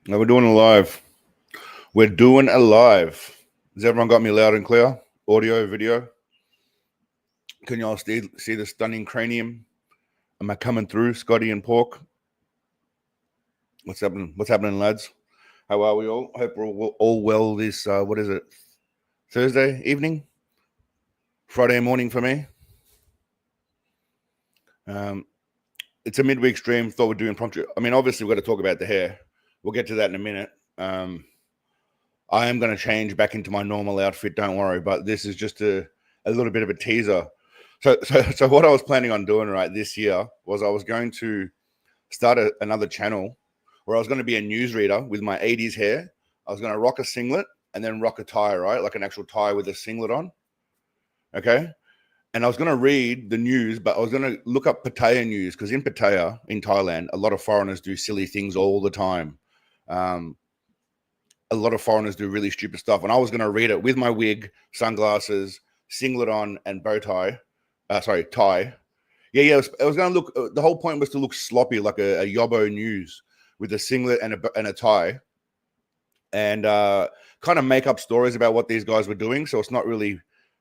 No, we're doing a live. We're doing a live. Has everyone got me loud and clear? Audio, video? Can y'all see the stunning cranium? Am I coming through, Scotty and Pork? What's happening? What's happening, lads? How are we all? Hope we're all well this, what is it, Thursday evening? Friday morning for me. It's a midweek stream. Thought we'd do impromptu. I mean, obviously, we've got to talk about the hair. We'll get to that in a minute. I am going to change back into my normal outfit, don't worry, but this is just a little bit of a teaser. So what I was planning on doing this year was I was going to start another channel where I was going to be a newsreader with my 80s hair. I was going to rock a singlet and then rock a tie, right? Like an actual tie with a singlet on. Okay. And I was going to read the news, but I was going to look up Pattaya news because in Pattaya, in Thailand, a lot of foreigners do silly things all the time. A lot of foreigners do really stupid stuff. And I was going to read it with my wig, sunglasses, singlet on, and bow tie. Tie. Yeah. It was going to look, the whole point was to look sloppy, like a Yobbo news with a singlet and a tie. And kind of make up stories about what these guys were doing. So it's not really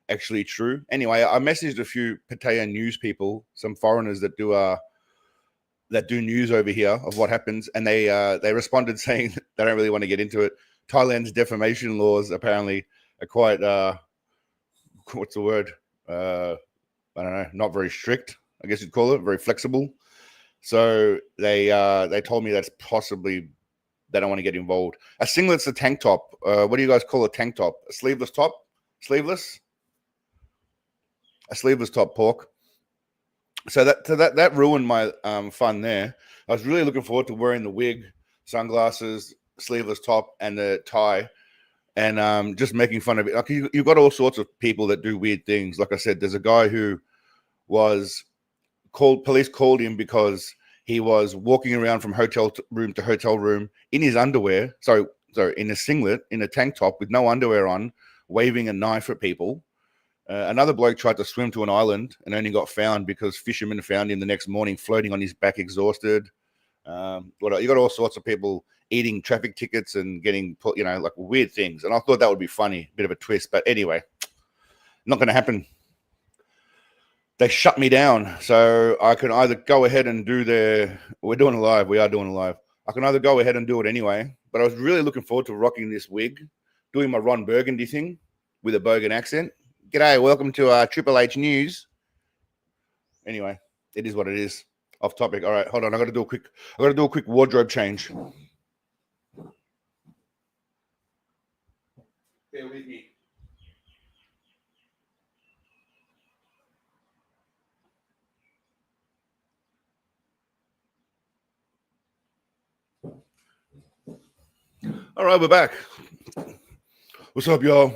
actually true. Anyway, I messaged a few Pattaya news people, some foreigners that do news over here of what happens. And they responded saying they don't really want to get into it. Thailand's defamation laws apparently are quite, what's the word? I don't know, not very strict, I guess you'd call it, very flexible. So they told me that's possibly, they don't want to get involved. A singlet's a tank top. What do you guys call a tank top? A sleeveless top? Sleeveless? A sleeveless top, Pork. So that ruined my fun there. I was really looking forward to wearing the wig, sunglasses, sleeveless top, and the tie, and just making fun of it. Like you've got all sorts of people that do weird things. Like I said, there's a guy who was called. Police called him because he was walking around from hotel room to hotel room in his underwear. Sorry, in a singlet, in a tank top with no underwear on, waving a knife at people. Another bloke tried to swim to an island and only got found because fishermen found him the next morning floating on his back, exhausted. You got all sorts of people eating traffic tickets and getting put, like weird things. And I thought that would be funny, bit of a twist. But anyway, not going to happen. They shut me down. So I can either go ahead and we're doing a live. We are doing a live. I can either go ahead and do it anyway. But I was really looking forward to rocking this wig, doing my Ron Burgundy thing with a Bogan accent. G'day, welcome to Triple H News. Anyway, it is what it is. Off topic. All right, hold on. I got to do a quick wardrobe change. Bear with me. All right, we're back. What's up, y'all?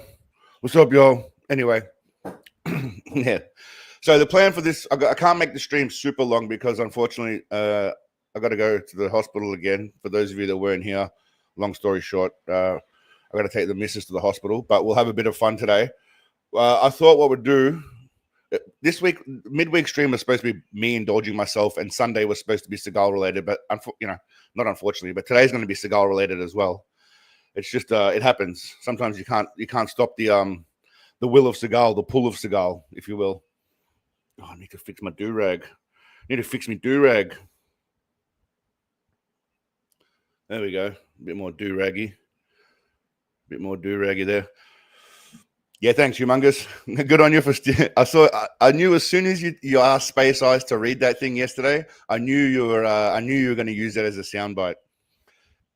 Anyway, yeah. So the plan for this, I can't make the stream super long because unfortunately, I got to go to the hospital again. For those of you that weren't here, long story short, I got to take the missus to the hospital. But we'll have a bit of fun today. I thought what we'd do this week, midweek stream was supposed to be me indulging myself, and Sunday was supposed to be Seagal related. But not unfortunately, but today's going to be Seagal related as well. It's just it happens. Sometimes you can't stop the will of Seagal, the pull of Seagal, if you will. Oh, I need to fix my do-rag. Need to fix my do-rag. There we go. A bit more do-raggy. There. Yeah, thanks, Humongous. Good on you for. I knew as soon as you asked Space Ice to read that thing yesterday, I knew you were going to use that as a soundbite.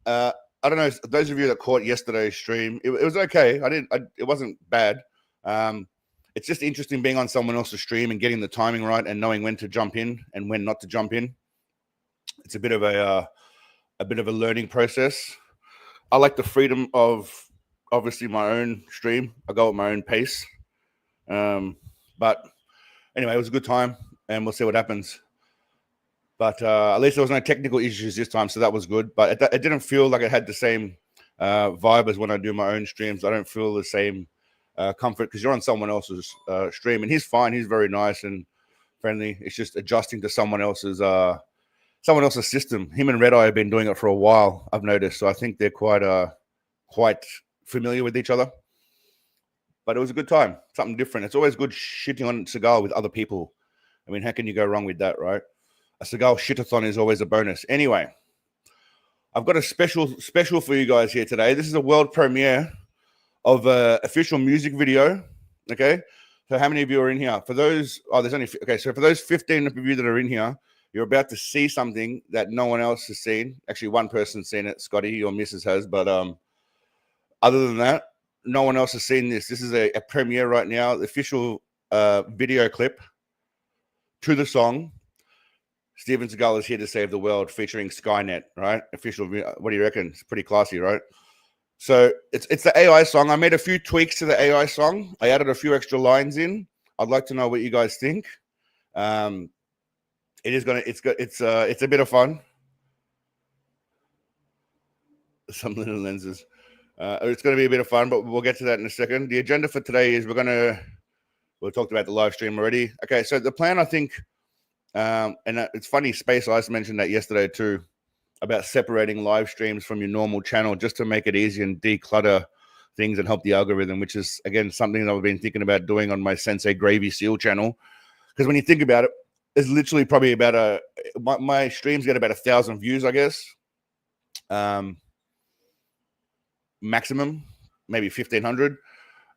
I don't know. Those of you that caught yesterday's stream, it was okay. It wasn't bad. It's just interesting being on someone else's stream and getting the timing right and knowing when to jump in and when not to jump in. It's a bit of a learning process. I like the freedom of obviously my own stream. I go at my own pace. But anyway, it was a good time and we'll see what happens. But at least there was no technical issues this time, so that was good. But it didn't feel like it had the same vibe as when I do my own streams. I don't feel the same comfort because you're on someone else's stream, and he's fine. He's very nice and friendly. It's just adjusting to someone else's someone else's system. Him and Red Eye have been doing it for a while, I've noticed. So I think they're quite familiar with each other. But it was a good time, something different. It's always good shitting on Seagal with other people. I mean, how can you go wrong with that, right? A Seagal shitathon is always a bonus. Anyway, I've got a special for you guys here today. This is a world premiere of an official music video. Okay, so how many of you are in here? For those, there's only so for those 15 of you that are in here, you're about to see something that no one else has seen. Actually, one person's seen it, Scotty, your missus has, but other than that, no one else has seen this. This is a premiere right now, the official video clip to the song. Steven Seagal is here to save the world, featuring Skynet, right? Official. What do you reckon? It's pretty classy, right? So it's the AI song. I made a few tweaks to the AI song. I added a few extra lines in. I'd like to know what you guys think. It's a bit of fun. Some little lenses. It's going to be a bit of fun, but we'll get to that in a second. The agenda for today is we talked about the live stream already. Okay, so the plan, I think, and it's funny, Space Ice mentioned that yesterday too, about separating live streams from your normal channel just to make it easy and declutter things and help the algorithm, which is, again, something that I've been thinking about doing on my Sensei Gravy Seal channel. Because when you think about it, it's literally probably about my streams get about 1,000 views, I guess. Maximum, maybe 1,500.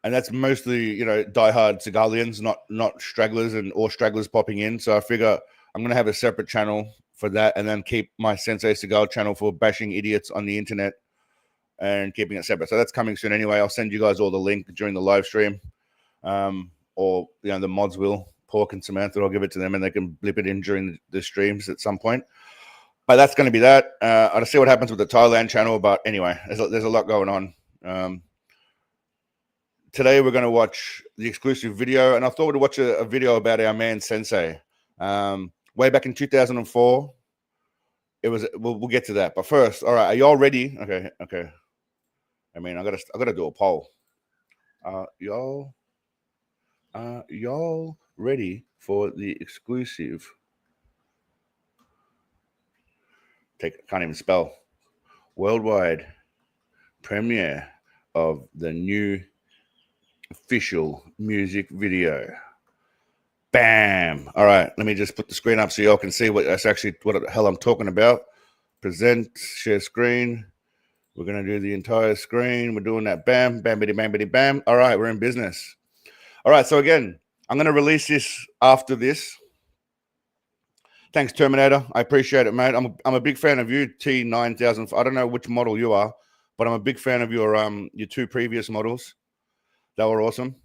And that's mostly, diehard Seagalians, not stragglers or stragglers popping in. So I figure I'm going to have a separate channel for that and then keep my Sensei Seagal channel for bashing idiots on the internet and keeping it separate. So that's coming soon anyway. I'll send you guys all the link during the live stream. Or, the mods will. Pork and Samantha, I'll give it to them and they can blip it in during the streams at some point. But that's going to be that. I'll see what happens with the Thailand channel. But anyway, there's a lot going on. Today we're going to watch the exclusive video, and I thought we'd watch a video about our man Sensei. Way back in 2004, it was. We'll get to that. But first, all right, are y'all ready? Okay. I mean, I gotta do a poll. Y'all ready for the exclusive? Can't even spell. Worldwide premiere of the new official music video. Bam! All right, let me just put the screen up so y'all can see what the hell I'm talking about. Present, share screen. We're gonna do the entire screen. We're doing that. Bam, bam, bitty, bam, bitty, bam. All right, we're in business. All right, so again, I'm gonna release this after this. Thanks, Terminator. I appreciate it, mate. I'm a big fan of you, T9000. I don't know which model you are, but I'm a big fan of your two previous models. They were awesome.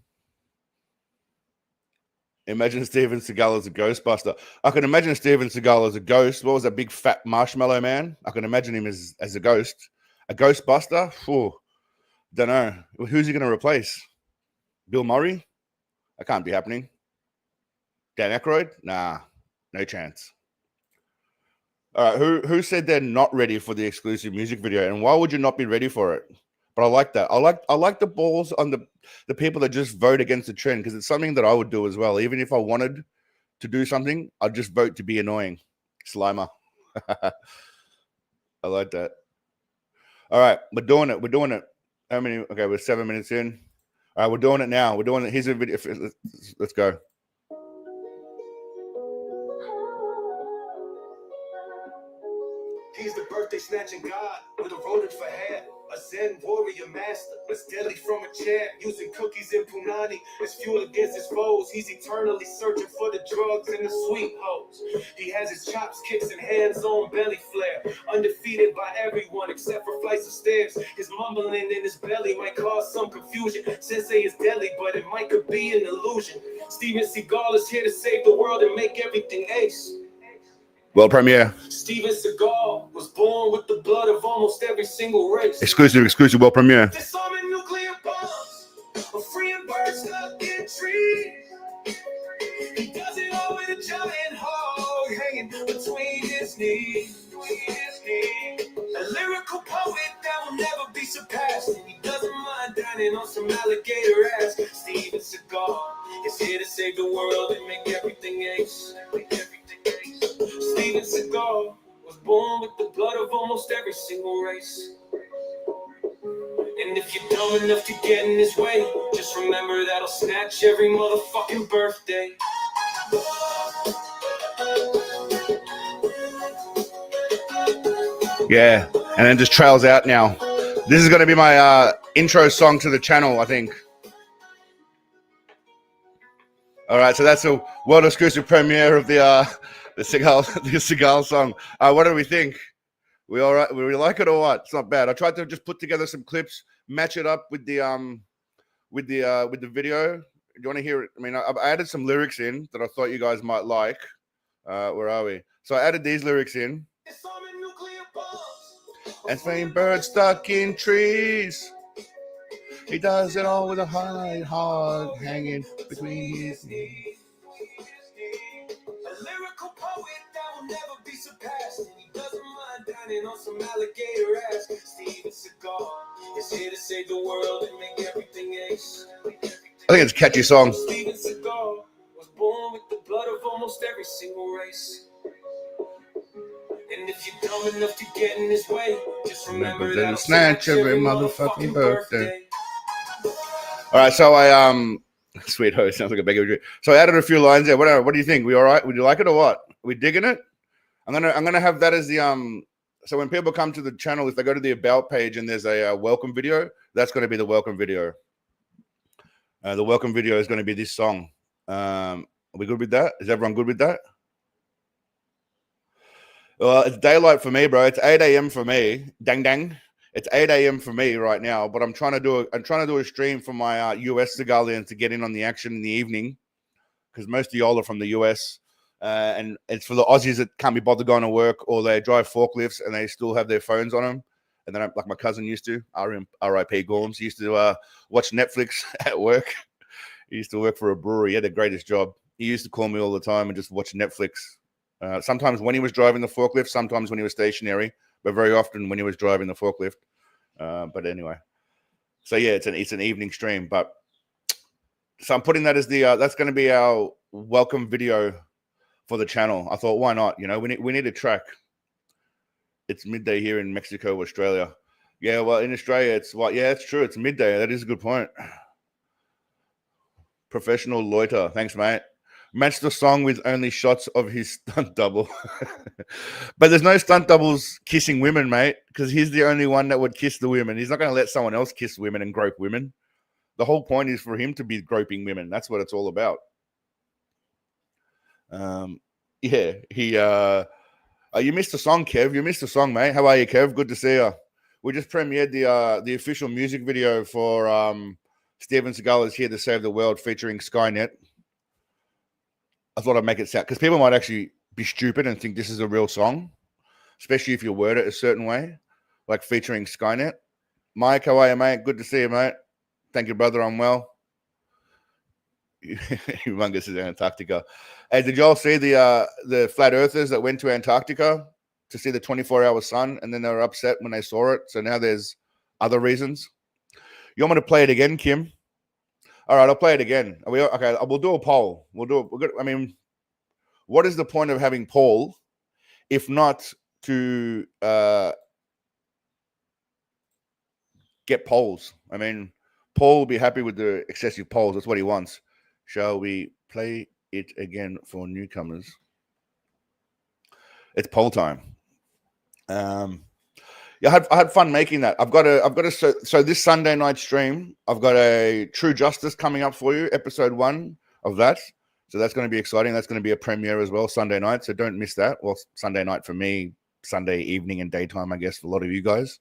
Imagine Steven Seagal as a Ghostbuster. I can imagine Steven Seagal as a ghost. What was that big fat marshmallow man? I can imagine him as a ghost. A Ghostbuster? Don't know. Who's he going to replace? Bill Murray? That can't be happening. Dan Aykroyd? Nah, no chance. All right, who said they're not ready for the exclusive music video, and why would you not be ready for it? But I like that. I like the balls on the people that just vote against the trend, because it's something that I would do as well. Even if I wanted to do something, I'd just vote to be annoying. Slimer. I like that. All right, we're doing it. How many? Okay, we're 7 minutes in. All right, we're doing it now. We're doing it. Here's a video. Let's go. He's the birthday snatching god with a rodent for hair. A Zen warrior master, as deadly from a chair. Using cookies and punani as fuel against his foes. He's eternally searching for the drugs and the sweet hoes. He has his chops, kicks, and hands-on belly flare. Undefeated by everyone except for flights of stairs. His mumbling in his belly might cause some confusion. Sensei is deadly, but it might could be an illusion. Steven Seagal is here to save the world and make everything ace. World premiere. Steven Seagal was born with the blood of almost every single race. Exclusive world premiere. Disarming nuclear bombs, freeing birds stuck in trees. He does it all with a giant hog hanging between his knees. A lyrical poet that will never be surpassed. And he doesn't mind dining on some alligator ass. Steven Seagal is here to save the world and make everything ace. Steven Seagal born with the blood of almost every single race. And if you're dumb enough to get in his way, just remember that I'll snatch every motherfucking birthday. Yeah, and then just trails out now. This is going to be my intro song to the channel, I think. All right, so that's a world exclusive premiere of the Seagal song. What do we think? We all right? We like it or what? It's not bad. I tried to just put together some clips, match it up with the video. Do you want to hear it? I mean, I added some lyrics in that I thought you guys might like. Where are we? So I added these lyrics in. And fame birds stuck in trees. He does it all with a high heart hanging between his knees. A lyrical poet that will never be surpassed. And he doesn't mind dining on some alligator ass. Steven Seagal is here to save the world and make everything ace. I think it's a catchy song. Steven Seagal was born with the blood of almost every single race. And if you're dumb enough to get in his way, just remember that I'll snatch every motherfucking birthday. All right, so I sweet host sounds like a beggar. So I added a few lines there. What do you think? We all right? Would you like it or what? We digging it? I'm gonna have that as the So when people come to the channel, if they go to the about page and there's a welcome video, that's going to be the welcome video. The welcome video is going to be this song. Are we good with that? Is everyone good with that? Well, it's daylight for me, bro. It's 8 a.m. for me. Dang dang. It's 8 a.m. for me right now, but I'm trying to do a stream for my US Seagalians to get in on the action in the evening, because most of y'all are from the US, and it's for the Aussies that can't be bothered going to work, or they drive forklifts and they still have their phones on them, and they don't, like my cousin used to. R.I.P. Gorms. He used to watch Netflix at work. He used to work for a brewery. He had the greatest job. He used to call me all the time and just watch Netflix. Sometimes when he was driving the forklift, sometimes when he was stationary, but very often when he was driving the forklift. But anyway, so yeah, it's an evening stream. But so I'm putting that as the that's going to be our welcome video for the channel. I thought, why not? You know, we need a track. It's midday here in Mexico, Australia. Yeah, well, in Australia, it's what? Yeah, it's true. It's midday. That is a good point. Professional loiter. Thanks, mate. Match the song with only shots of his stunt double. But there's no stunt doubles kissing women, mate, because he's the only one that would kiss the women. He's not going to let someone else kiss women and grope women. The whole point is for him to be groping women. That's what it's all about. Yeah, you missed the song, Kev. You missed the song, mate. How are you, Kev? Good to see you. We just premiered the official music video for Steven Seagal is Here to Save the World featuring Skynet. I thought I'd make it sound, because people might actually be stupid and think this is a real song, especially if you word it a certain way, like featuring Skynet. Mike, how are you, mate? Good to see you, mate. Thank you, brother. I'm well. Humongous is Antarctica. Hey, did y'all see the flat earthers that went to Antarctica to see the 24-hour sun, and then they were upset when they saw it? So now there's other reasons. You want me to play it again, Kim? All right, I'll play it again. Are we okay? We'll do a poll. I mean, what is the point of having poll if not to get polls? I mean, Paul will be happy with the excessive polls. That's what he wants. Shall we play it again for newcomers? It's poll time. Yeah, I had fun making that. So this Sunday night stream, I've got a True Justice coming up for you, episode 1 of that. So that's going to be exciting. That's going to be a premiere as well, Sunday night. So don't miss that. Well, Sunday night for me, Sunday evening and daytime, I guess, for a lot of you guys.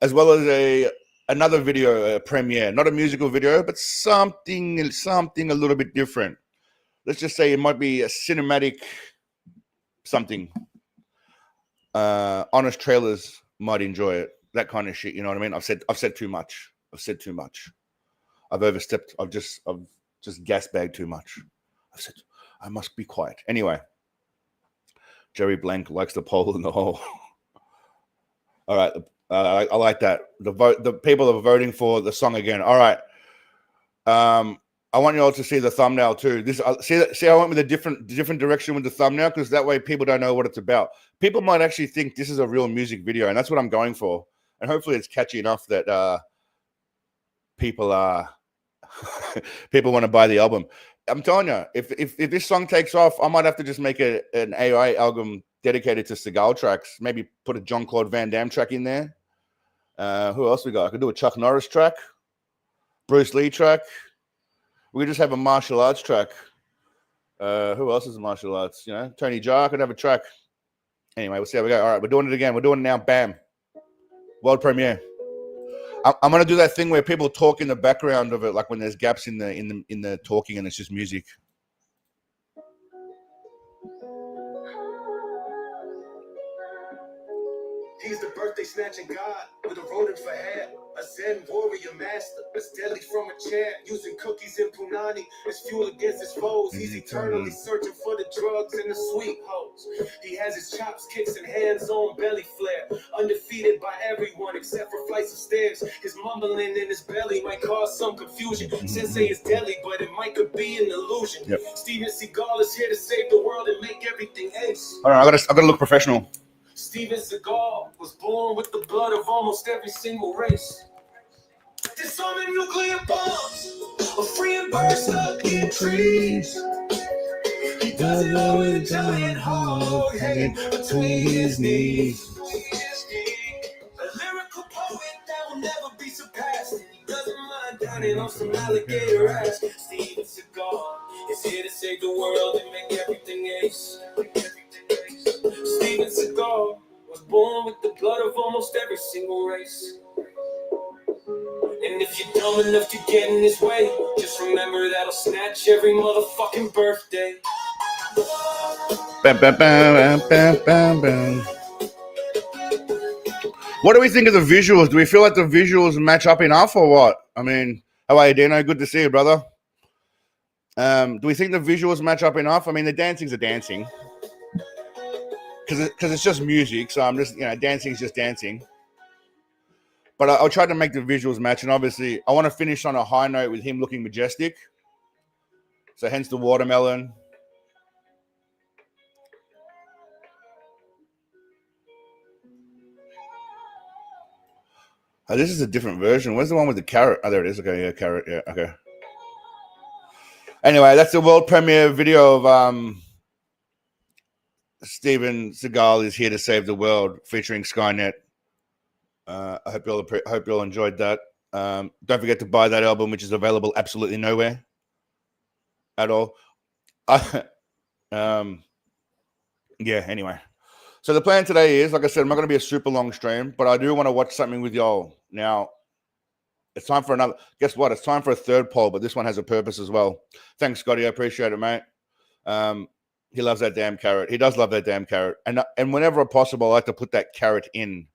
As well as another video, a premiere, not a musical video, but something a little bit different. Let's just say it might be a cinematic something. Honest trailers might enjoy it. That kind of shit, you know what I mean? I've said too much. I've overstepped. I've just gasbagged too much. I've said I must be quiet. Anyway, Jerry Blank likes the pole in the hole. All right, I like that. The people are voting for the song again. All right. I want you all to see the thumbnail too. This see, I went with a different direction with the thumbnail because that way people don't know what it's about. People might actually think this is a real music video, and that's what I'm going for. And hopefully, it's catchy enough that people people want to buy the album. I'm telling you, if this song takes off, I might have to just make an AI album dedicated to Seagal tracks. Maybe put a Jean-Claude Van Damme track in there. Who else we got? I could do a Chuck Norris track, Bruce Lee track. We could just have a martial arts track. Who else is martial arts? You know, Tony Jaa could have a track. Anyway, we'll see how we go. All right, we're doing it again. We're doing it now. Bam. World premiere. I'm gonna do that thing where people talk in the background of it, like when there's gaps in the talking and it's just music. He's the birthday snatching god with a rodent for hair. A Zen warrior master, as deadly from a chair. Using cookies and punani as fuel against his foes. He's eternally searching for the drugs and the sweet hoes. He has his chops, kicks, and hands-on belly flare. Undefeated by everyone except for flights of stairs. His mumbling in his belly might cause some confusion. Sensei is deadly, but it might could be an illusion. Yep. Steven Seagal is here to save the world and make everything ace. All right, I gotta look professional. Steven Seagal was born with the blood of almost every single race. Disarming nuclear bombs, a freeing birds stuck in trees. He does it all with a giant hog hanging between his knees. A lyrical poet that will never be surpassed. He doesn't mind dining on some alligator ass. Steven Seagal is here to save the world and make everything ace. Steven Seagal was born with the blood of almost every single race. And if you're dumb enough to get in his way, just remember that'll snatch every motherfucking birthday. Bam, bam, bam, bam, bam, bam. What do we think of the visuals? Do we feel like the visuals match up enough or what? I mean, how are you, Dino? Good to see you, brother. Do we think the visuals match up enough? I mean, the dancing's a dancing. Because it's just music, so I'm just, dancing is just dancing. But I'll try to make the visuals match, and obviously I want to finish on a high note with him looking majestic. So hence the watermelon. Oh, this is a different version. Where's the one with the carrot? Oh, there it is. Okay, yeah, carrot. Yeah, okay. Anyway, that's the world premiere video of Steven Seagal is here to save the world, featuring Skynet. I hope you all enjoyed that. Don't forget to buy that album, which is available absolutely nowhere at all. Yeah. Anyway, so the plan today is, like I said, I'm not going to be a super long stream, but I do want to watch something with y'all. Now, it's time for another. Guess what? It's time for a third poll, but this one has a purpose as well. Thanks, Scotty. I appreciate it, mate. He loves that damn carrot. He does love that damn carrot. And whenever possible, I like to put that carrot in.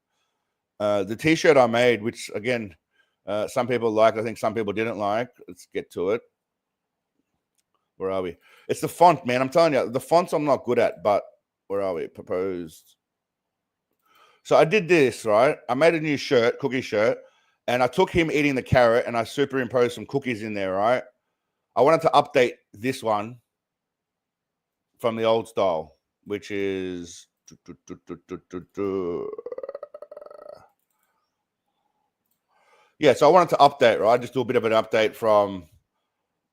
The t-shirt I made, which again, some people liked, I think some people didn't like. Let's get to it. Where are we? It's the font, man. I'm telling you, the fonts I'm not good at, but where are we? Proposed. So I did this, right? I made a new shirt, cookie shirt, and I took him eating the carrot and I superimposed some cookies in there, right? I wanted to update this one from the old style, which is yeah, so I wanted to update, right? Just do a bit of an update from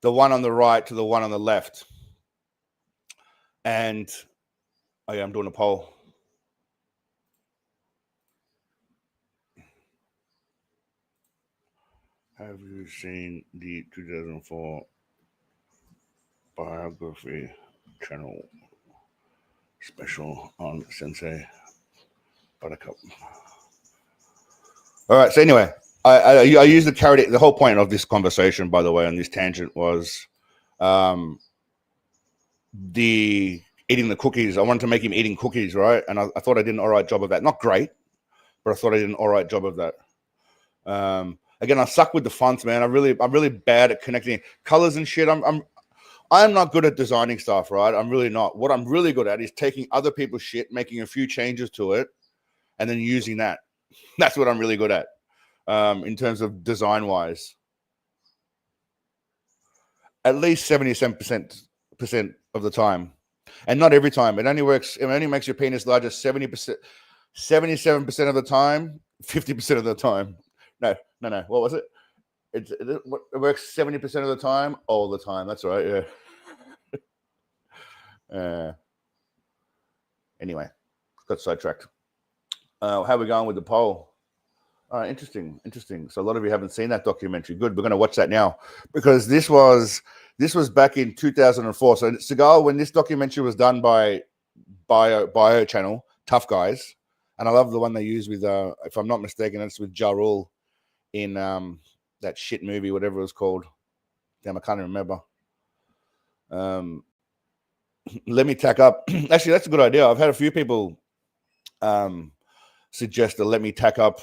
the one on the right to the one on the left. And, oh yeah, I'm doing a poll. Have you seen the 2004 biography channel special on Sensei Buttercup? All right, so anyway, I used the carrot. The whole point of this conversation, by the way, on this tangent was the eating the cookies. I wanted to make him eating cookies, right? And I thought I did an all right job of that. Not great, but I thought I did an all right job of that. Again, I suck with the fonts, man. I'm really bad at connecting colors and shit. I'm not good at designing stuff, right? I'm really not. What I'm really good at is taking other people's shit, making a few changes to it, and then using that. That's what I'm really good at. In terms of design wise. at least 77% of the time, and not every time. It only works. It only makes your penis larger 70%, 77% of the time, 50% of the time. No. What was it? It works 70% of the time, all the time. That's right. Yeah. Anyway, got sidetracked. How are we going with the poll? All right, interesting. So a lot of you haven't seen that documentary. Good, we're going to watch that now because this was back in 2004. So Seagal, when this documentary was done by Bio Channel, Tough Guys, and I love the one they use with, if I'm not mistaken, it's with Ja Rule in that shit movie, whatever it was called. Damn, I can't remember. Let me tack up. Actually, that's a good idea. I've had a few people suggest the let me tack up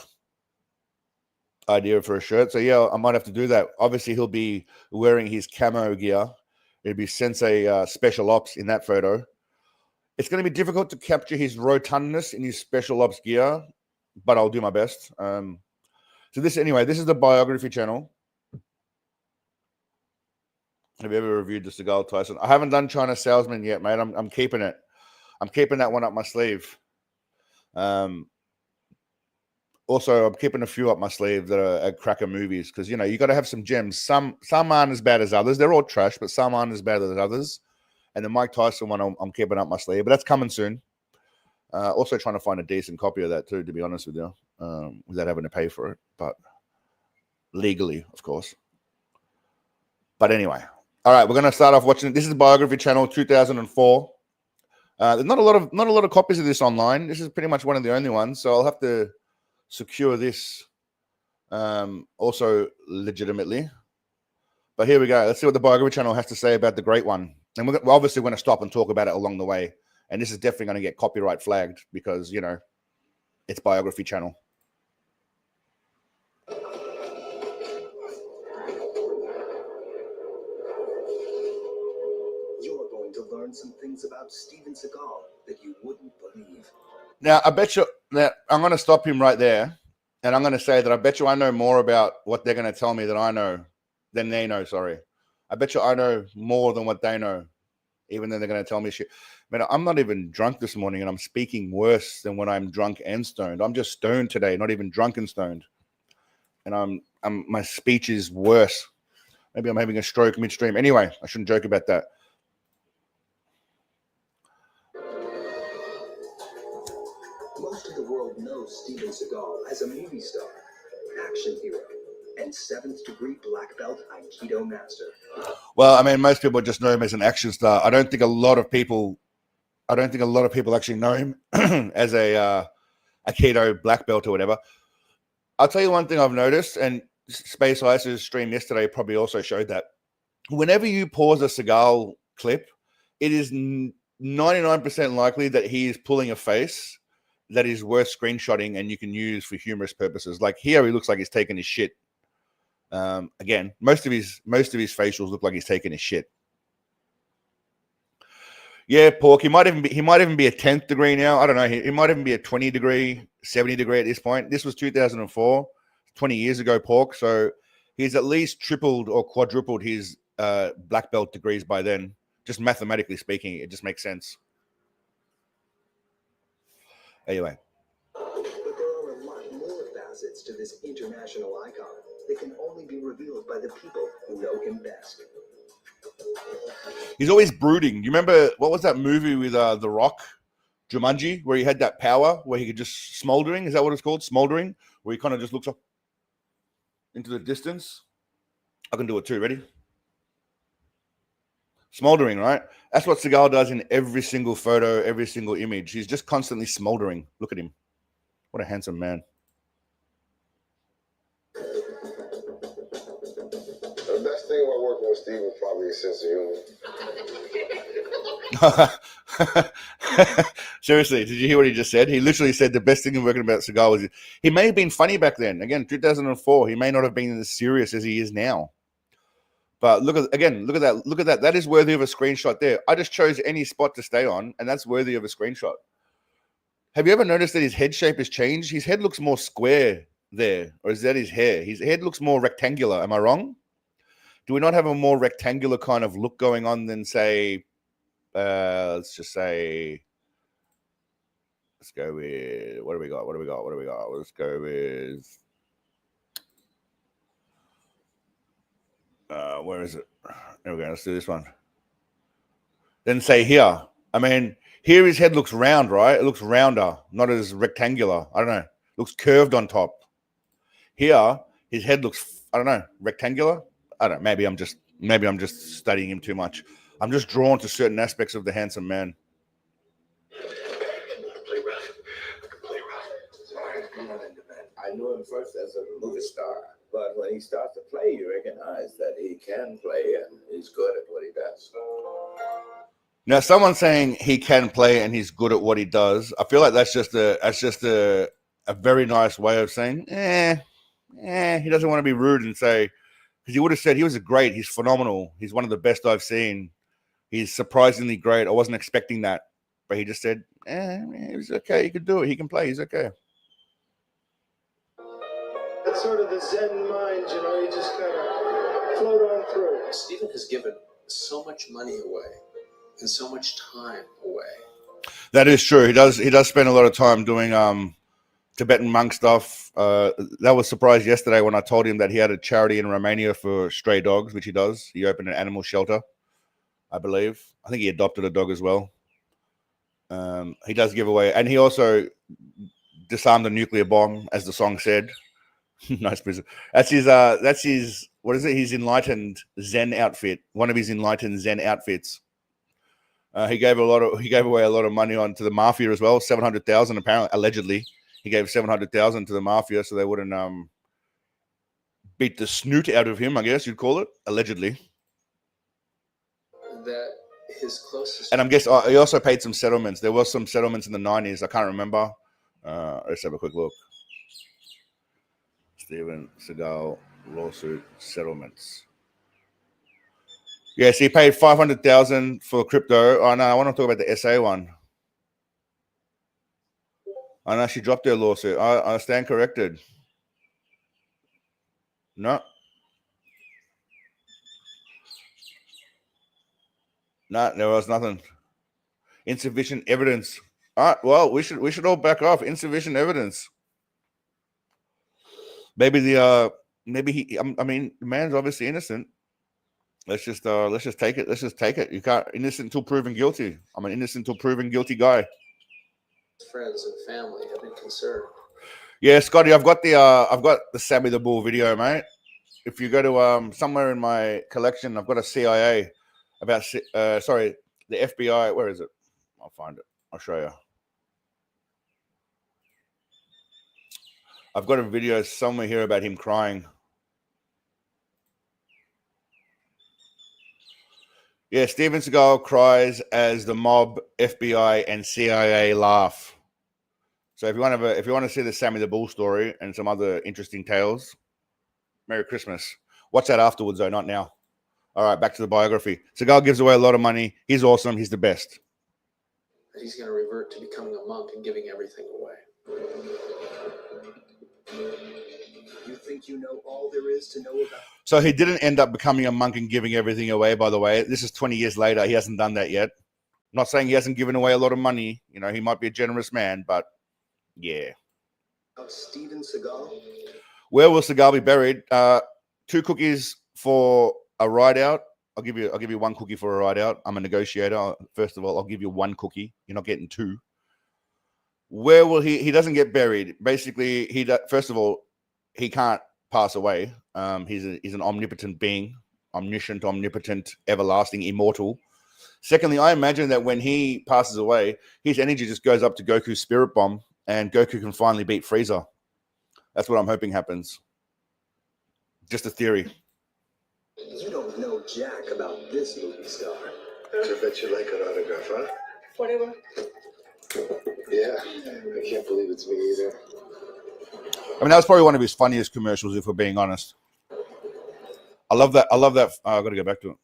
idea for a shirt. So yeah, I might have to do that. Obviously, he'll be wearing his camo gear. It'll be Sensei Special Ops in that photo. It's going to be difficult to capture his rotundness in his Special Ops gear, but I'll do my best. So this is the biography channel. Have you ever reviewed the Seagal Tyson? I haven't done China Salesman yet, mate. I'm keeping it. I'm keeping that one up my sleeve. Also, I'm keeping a few up my sleeve that are cracker movies because you got to have some gems. Some aren't as bad as others. They're all trash, but some aren't as bad as others. And the Mike Tyson one, I'm keeping up my sleeve, but that's coming soon. Also, trying to find a decent copy of that too, to be honest with you, without having to pay for it, but legally, of course. But anyway, all right, we're going to start off watching. This is the biography channel, 2004. There's not a lot of copies of this online. This is pretty much one of the only ones, so I'll have to secure this also legitimately. But here we go. Let's see what the biography channel has to say about the great one. And we're obviously going to stop and talk about it along the way. And this is definitely going to get copyright flagged because, it's biography channel. You're going to learn some things about Steven Seagal that you wouldn't believe. Now, I bet you that I'm going to stop him right there. And I'm going to say that I bet you I know more about what they're going to tell me than they know, sorry. I bet you I know more than what they know, even though they're going to tell me shit. Man, I'm not even drunk this morning, and I'm speaking worse than when I'm drunk and stoned. I'm just stoned today, not even drunk and stoned. And my speech is worse. Maybe I'm having a stroke midstream. Anyway, I shouldn't joke about that. Most of the world knows Steven Seagal as a movie star, action hero, and 7th degree black belt Aikido master. Well, I mean, most people just know him as an action star. I don't think a lot of people actually know him as a Aikido black belt or whatever. I'll tell you one thing I've noticed, and Space Ice's stream yesterday probably also showed that. Whenever you pause a Seagal clip, it is 99% likely that he is pulling a face that is worth screenshotting and you can use for humorous purposes. Like here, he looks like he's taking his shit. Again, most of his facials look like he's taking his shit. Yeah, Pork. He might even be a 10th degree now. I don't know. He might even be a 20 degree, 70 degree at this point. This was 2004, 20 years ago, Pork. So he's at least tripled or quadrupled his black belt degrees by then. Just mathematically speaking, it just makes sense. Anyway. But there are a lot more facets to this international icon that can only be revealed by the people who know him best. He's always brooding. You remember, what was that movie with The Rock, Jumanji, where he had that power where he could just smoldering? Is that what it's called? Smoldering? Where he kind of just looks up into the distance? I can do it too. Ready? Smoldering, right? That's what Seagal does in every single photo, every single image. He's just constantly smoldering. Look at him. What a handsome man. The best thing about working with Steve is probably his sense of humor. Seriously, did you hear what he just said? He literally said the best thing in working about Seagal was he may have been funny back then. Again, 2004. He may not have been as serious as he is now. But look at that. That is worthy of a screenshot there. I just chose any spot to stay on, and that's worthy of a screenshot. Have you ever noticed that his head shape has changed? His head looks more square there, or is that his hair? His head looks more rectangular. Am I wrong? Do we not have a more rectangular kind of look going on than, say, let's just say, let's go with, what do we got? Let's go with, where is it? There we go. Let's do this one. Then say here. I mean, here his head looks round, right? It looks rounder, not as rectangular. I don't know. It looks curved on top. Here, his head looks, I don't know, rectangular. I don't know. Maybe I'm just studying him too much. I'm just drawn to certain aspects of the handsome man. I knew him first as a movie star, but when he starts to play, you recognize that he can play and he's good at what he does. Now, someone saying he can play and he's good at what he does, I feel like that's just a very nice way of saying, he doesn't want to be rude and say, because he would have said he's phenomenal. He's one of the best I've seen. He's surprisingly great. I wasn't expecting that, but he just said, he's okay. He could do it. He can play. He's okay. It's sort of the Zen mind, you know, you just kind of float on through. Stephen has given so much money away and so much time away. That is true. He does spend a lot of time doing Tibetan monk stuff. That was surprised yesterday when I told him that he had a charity in Romania for stray dogs, which he does. He opened an animal shelter, I believe. I think he adopted a dog as well. He does give away, and he also disarmed the nuclear bomb, as the song said. Nice prison. That's his. What is it? His enlightened Zen outfit. One of his enlightened Zen outfits. He gave away a lot of money to the mafia as well. 700,000 apparently, allegedly. He gave 700,000 to the mafia so they wouldn't beat the snoot out of him, I guess you'd call it, allegedly. That his closest. And I'm guessing he also paid some settlements. There was some settlements in the 90s. I can't remember. Let's have a quick look. Steven Seagal lawsuit settlements. Yes, he paid 500,000 for crypto. Oh no, I want to talk about the SA one. I know she dropped their lawsuit. I stand corrected. No, there was nothing. Insufficient evidence. All right, well, we should all back off. Insufficient evidence. Maybe the the man's obviously innocent. Let's just take it. Let's just take it. You can't innocent until proven guilty. I'm an innocent until proven guilty guy. Friends and family have been concerned. Yeah, Scotty, I've got the Sammy the Bull video, mate. If you go to somewhere in my collection, I've got a CIA about the FBI. Where is it? I'll find it. I'll show you. I've got a video somewhere here about him crying. Yeah, Steven Seagal cries as the mob, FBI, and CIA laugh. So if you want to see the Sammy the Bull story and some other interesting tales, Merry Christmas. Watch that afterwards, though, not now. All right, back to the biography. Seagal gives away a lot of money. He's awesome. He's the best. He's going to revert to becoming a monk and giving everything away. You think you know all there is to know about? So he didn't end up becoming a monk and giving everything away, by the way. This is 20 years later. He hasn't done that yet. I'm not saying he hasn't given away a lot of money. You know, he might be a generous man, but yeah. Steven Seagal? Where will Seagal be buried? 2 cookies for a ride out. I'll give you 1 cookie for a ride out. I'm a negotiator. First of all, I'll give you 1 cookie. You're not getting 2. Where will he doesn't get buried. Basically, first of all, he can't pass away. He's an omnipotent being, omniscient, omnipotent, everlasting, immortal. Secondly, I imagine that when he passes away, his energy just goes up to Goku's spirit bomb, and Goku can finally beat Frieza. That's what I'm hoping happens. Just a theory. You don't know jack about this movie star. I bet you like an autograph, huh? Whatever. Yeah, I can't believe it's me either. I mean, that was probably one of his funniest commercials, if we're being honest. I love that. I've got to go back to it.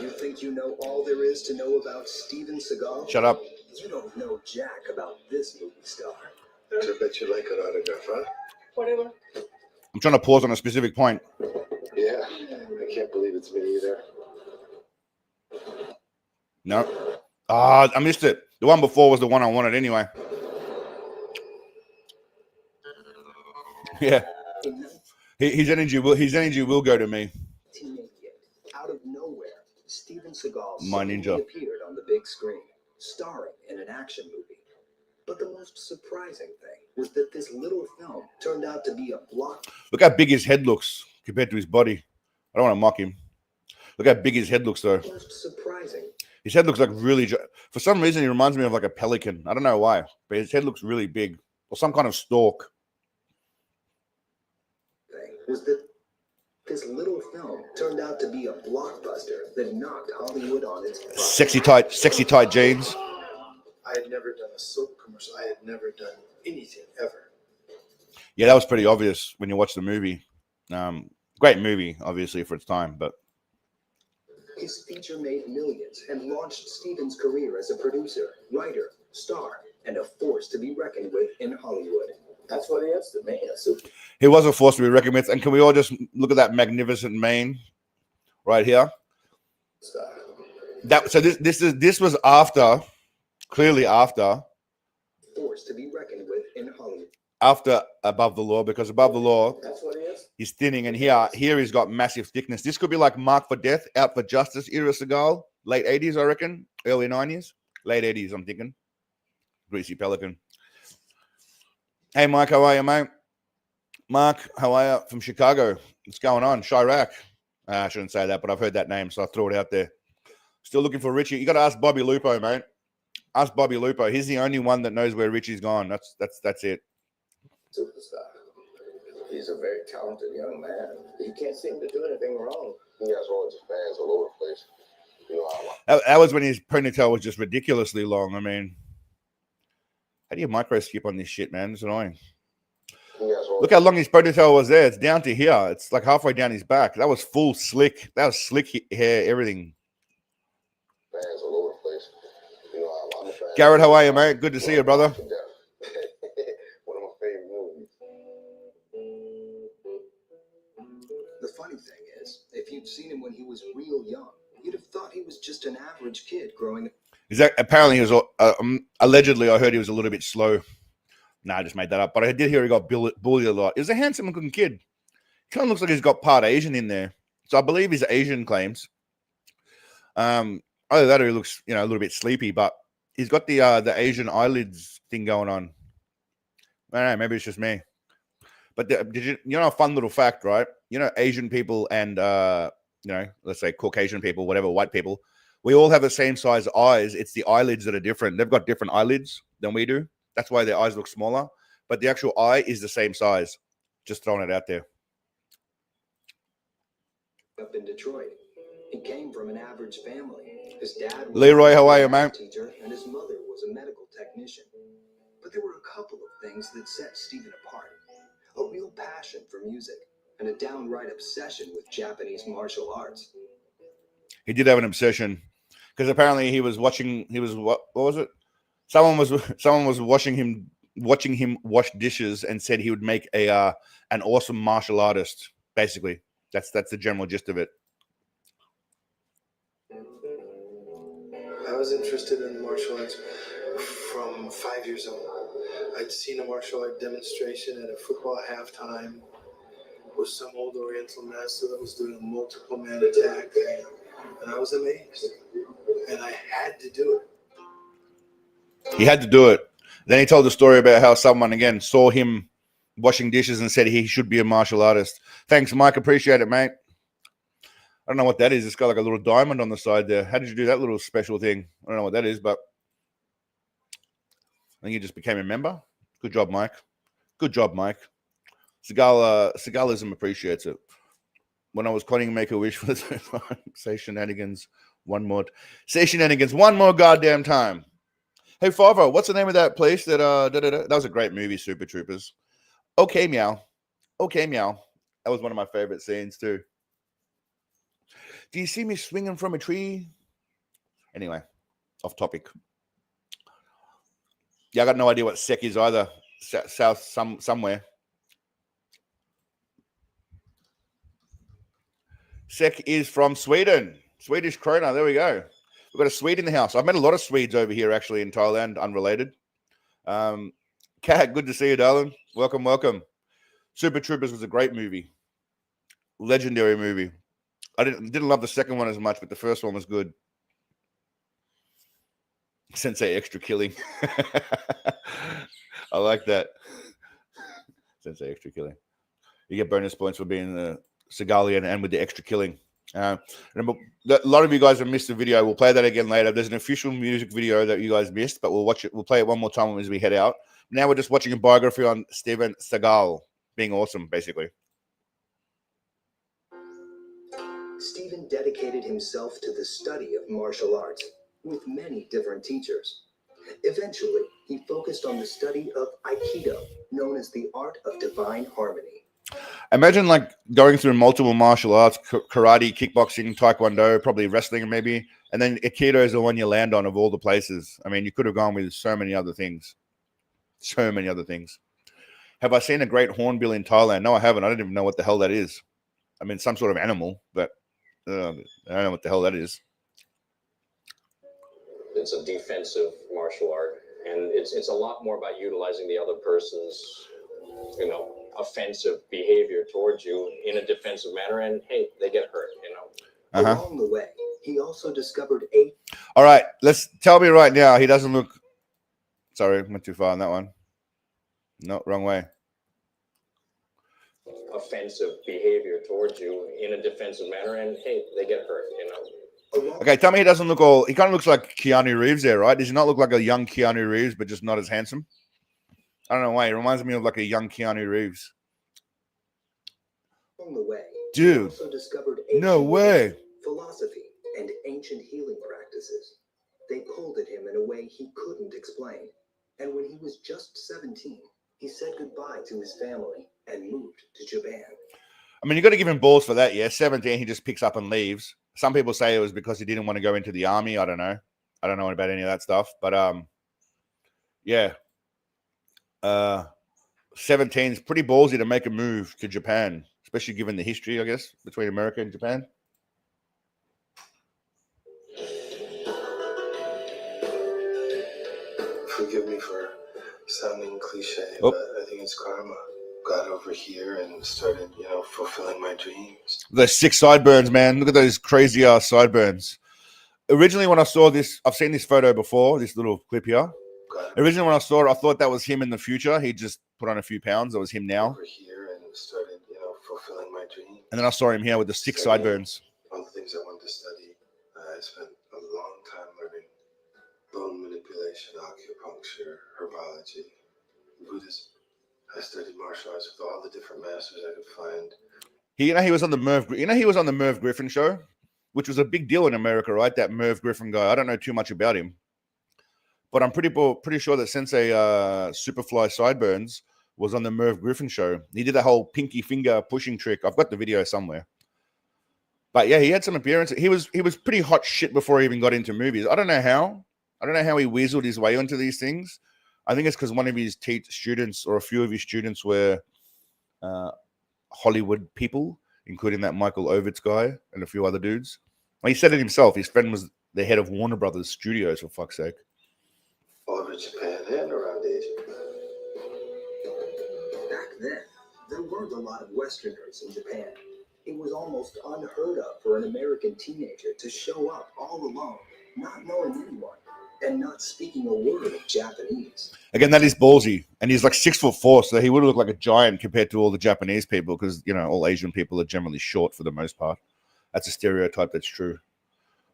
You think you know all there is to know about Steven Seagal? Shut up. You don't know jack about this movie star. I bet you like an autograph, huh? Whatever. trying to pause on a specific point. Yeah, I can't believe it's me either. No. I missed it. The one before was the one I wanted anyway. Yeah. His energy will go to me. Out of nowhere, Steven Seagal My suddenly ninja. appeared on the big screen, starring in an action movie. But the most surprising thing was that this little film turned out to be a block. Look how big his head looks compared to his body. I don't want to mock him. Look how big his head looks, though. Most surprising. His head looks like really... For some reason, he reminds me of like a pelican. I don't know why, but his head looks really big. Or some kind of stork. Thing was that this little film turned out to be a blockbuster that knocked Hollywood on its butt. Sexy tight jeans. I had never done a soap commercial. I had never done anything ever. Yeah, that was pretty obvious when you watch the movie. Great movie, obviously, for its time, but... His feature made millions and launched Steven's career as a producer, writer, star, and a force to be reckoned with in Hollywood. That's what he is to me. A super He was a force to be reckoned with. And can we all just look at that magnificent mane right here? star. So this was after, clearly after Force to be reckoned with in Hollywood. after Above the Law, because Above the Law, That's what he is. he's thinning, and here he's got massive thickness. This could be like Mark for Death, Out for Justice era Seagal, late 80s, I reckon, early 90s, late 80s, I'm thinking. Greasy Pelican. Hey, Mike, how are you, mate? Mark, how are you? From Chicago. What's going on? Chirac. I shouldn't say that, but I've heard that name, so I threw it out there. Still looking for Richie. You got to ask Bobby Lupo, mate. Ask Bobby Lupo. He's the only one that knows where Richie's gone. That's it. Superstar. He's a very talented young man. He can't seem to do anything wrong. He has all his fans all over the place. You know, That was when his ponytail was just ridiculously long. I mean, how do you micro skip on this shit, man? It's annoying. he has all Look how long his ponytail was there. It's down to here. It's like halfway down his back. That was full slick. That was slick hair, everything. his fans all over the place. You know, I'm a fan. Garrett, how are you, mate? Good to see you, brother. One of my favorite movies. The funny thing is, if you'd seen him when he was real young, you'd have thought he was just an average kid growing up. Is that apparently he was allegedly? I heard he was a little bit slow. Nah, I just made that up. But I did hear he got bullied a lot. He was a handsome-looking kid. Kind of looks like he's got part Asian in there. So I believe he's Asian claims. Either that or he looks, a little bit sleepy. But he's got the Asian eyelids thing going on. I don't know. Maybe it's just me. But did you know a fun little fact, right? Asian people and let's say Caucasian people, whatever, white people. We all have the same size eyes. It's the eyelids that are different. They've got different eyelids than we do. That's why their eyes look smaller. But the actual eye is the same size. Just throwing it out there. Up in Detroit. He came from an average family. His dad was Leroy, how are you, a man? teacher, and his mother was a medical technician. But there were a couple of things that set Steven apart. A real passion for music and a downright obsession with Japanese martial arts. He did have an obsession because apparently he was watching. He was what was it? Someone was watching him wash dishes and said he would make an awesome martial artist. Basically, that's the general gist of it. I was interested in martial arts from 5 years old. I'd seen a martial art demonstration at a football halftime with some old Oriental master that was doing a multiple man attack, and I was amazed. And I had to do it. He had to do it. Then he told the story about how someone again saw him washing dishes and said he should be a martial artist. Thanks, Mike. Appreciate it, mate. I don't know what that is. It's got like a little diamond on the side there. How did you do that little special thing? I don't know what that is, but I think you just became a member. Good job, Mike. Good job, Mike. Seagalism appreciates it. When I was calling Make a Wish for the first time, say Shenanigans one more. Say Shenanigans one more goddamn time. Hey, Favo, what's the name of that place that that was a great movie, Super Troopers. Okay, meow. Okay, meow. That was one of my favorite scenes too. Do you see me swinging from a tree? Anyway, off topic. Yeah, I got no idea what sec is either. South somewhere. Sek is from Sweden. Swedish krona. There we go. We've got a Swede in the house. I've met a lot of Swedes over here, actually, in Thailand, unrelated. Kat, good to see you, darling. Welcome, welcome. Super Troopers was a great movie. Legendary movie. I didn't love the second one as much, but the first one was good. Sensei extra killing. I like that. Sensei extra killing. You get bonus points for being the Seagalian and with the extra killing. Remember, a lot of you guys have missed the video. We'll play that again later. There's an official music video that you guys missed, but we'll watch it. We'll play it one more time as we head out. Now we're just watching a biography on Steven Seagal being awesome, basically. Steven dedicated himself to the study of martial arts with many different teachers. Eventually, he focused on the study of Aikido, known as the art of divine harmony. Imagine like going through multiple martial arts, karate, kickboxing, taekwondo, probably wrestling maybe, and then Aikido is the one you land on of all the places. I mean, you could have gone with so many other things. So many other things. Have I seen a great hornbill in Thailand? No, I haven't. I don't even know what the hell that is. I mean, some sort of animal, but I don't know what the hell that is. It's a defensive martial art, and it's a lot more about utilizing the other person's, offensive behavior towards you in a defensive manner, and hey, they get hurt, Along the way, he also discovered a... All right, let's tell me right now, he doesn't look... Sorry, went too far on that one. No, wrong way. Offensive behavior towards you in a defensive manner, and hey, they get hurt, Okay, tell me he doesn't look all... He kind of looks like Keanu Reeves there, right? Does he not look like a young Keanu Reeves, but just not as handsome? I don't know why. He reminds me of like a young Keanu Reeves. Along the way, dude, he also discovered no way. Philosophy and ancient healing practices. They pulled at him in a way he couldn't explain. And when he was just 17, he said goodbye to his family and moved to Japan. I mean, you got to give him balls for that, yeah. 17, he just picks up and leaves. Some people say it was because he didn't want to go into the army. I don't know. I don't know about any of that stuff. But, yeah. 17 is pretty ballsy to make a move to Japan, especially given the history, I guess, between America and Japan. Forgive me for sounding cliche, but I think it's karma. Got over here and started, fulfilling my dreams. Those 6 sideburns, man. Look at those crazy ass sideburns. Originally, when I saw this, I've seen this photo before, this little clip here. Originally, when I saw it, I thought that was him in the future. He just put on a few pounds. That was him now. Over here and started, fulfilling my dreams. And then I saw him here with the 6 sideburns. One of the things I wanted to study, I spent a long time learning bone manipulation, acupuncture, herbology, Buddhism. I studied martial arts with all the different masters I could find. He was on the Merv Griffin show, which was a big deal in America, right? That Merv Griffin guy. I don't know too much about him, but I'm pretty sure that Sensei Superfly Sideburns was on the Merv Griffin show. He did that whole pinky finger pushing trick. I've got the video somewhere. But yeah, he had some appearances. He was pretty hot shit before he even got into movies. I don't know how he weaseled his way into these things. I think it's because one of his students or a few of his students were Hollywood people, including that Michael Ovitz guy and a few other dudes. Well, he said it himself. His friend was the head of Warner Brothers Studios, for fuck's sake. All over Japan and around Asia. Back then, there weren't a lot of Westerners in Japan. It was almost unheard of for an American teenager to show up all alone, not knowing anyone, and not speaking a word of Japanese. Again, that is ballsy. And he's like 6'4", so he would look like a giant compared to all the Japanese people because, all Asian people are generally short for the most part. That's a stereotype that's true.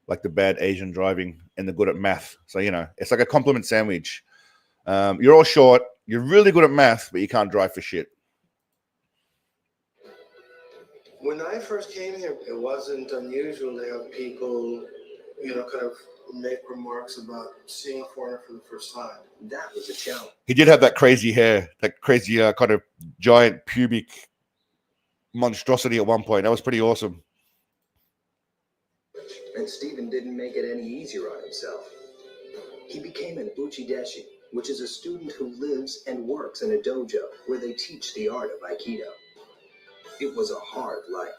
Like the bad Asian driving and the good at math. So, it's like a compliment sandwich. You're all short. You're really good at math, but you can't drive for shit. When I first came here, it wasn't unusual to have people, kind of make remarks about seeing a foreigner for the first time. That was a challenge. He did have that crazy hair, that crazy kind of giant pubic monstrosity at one point. That was pretty awesome. And Steven didn't make it any easier on himself. He became an uchideshi, which is a student who lives and works in a dojo where they teach the art of Aikido. It was a hard life.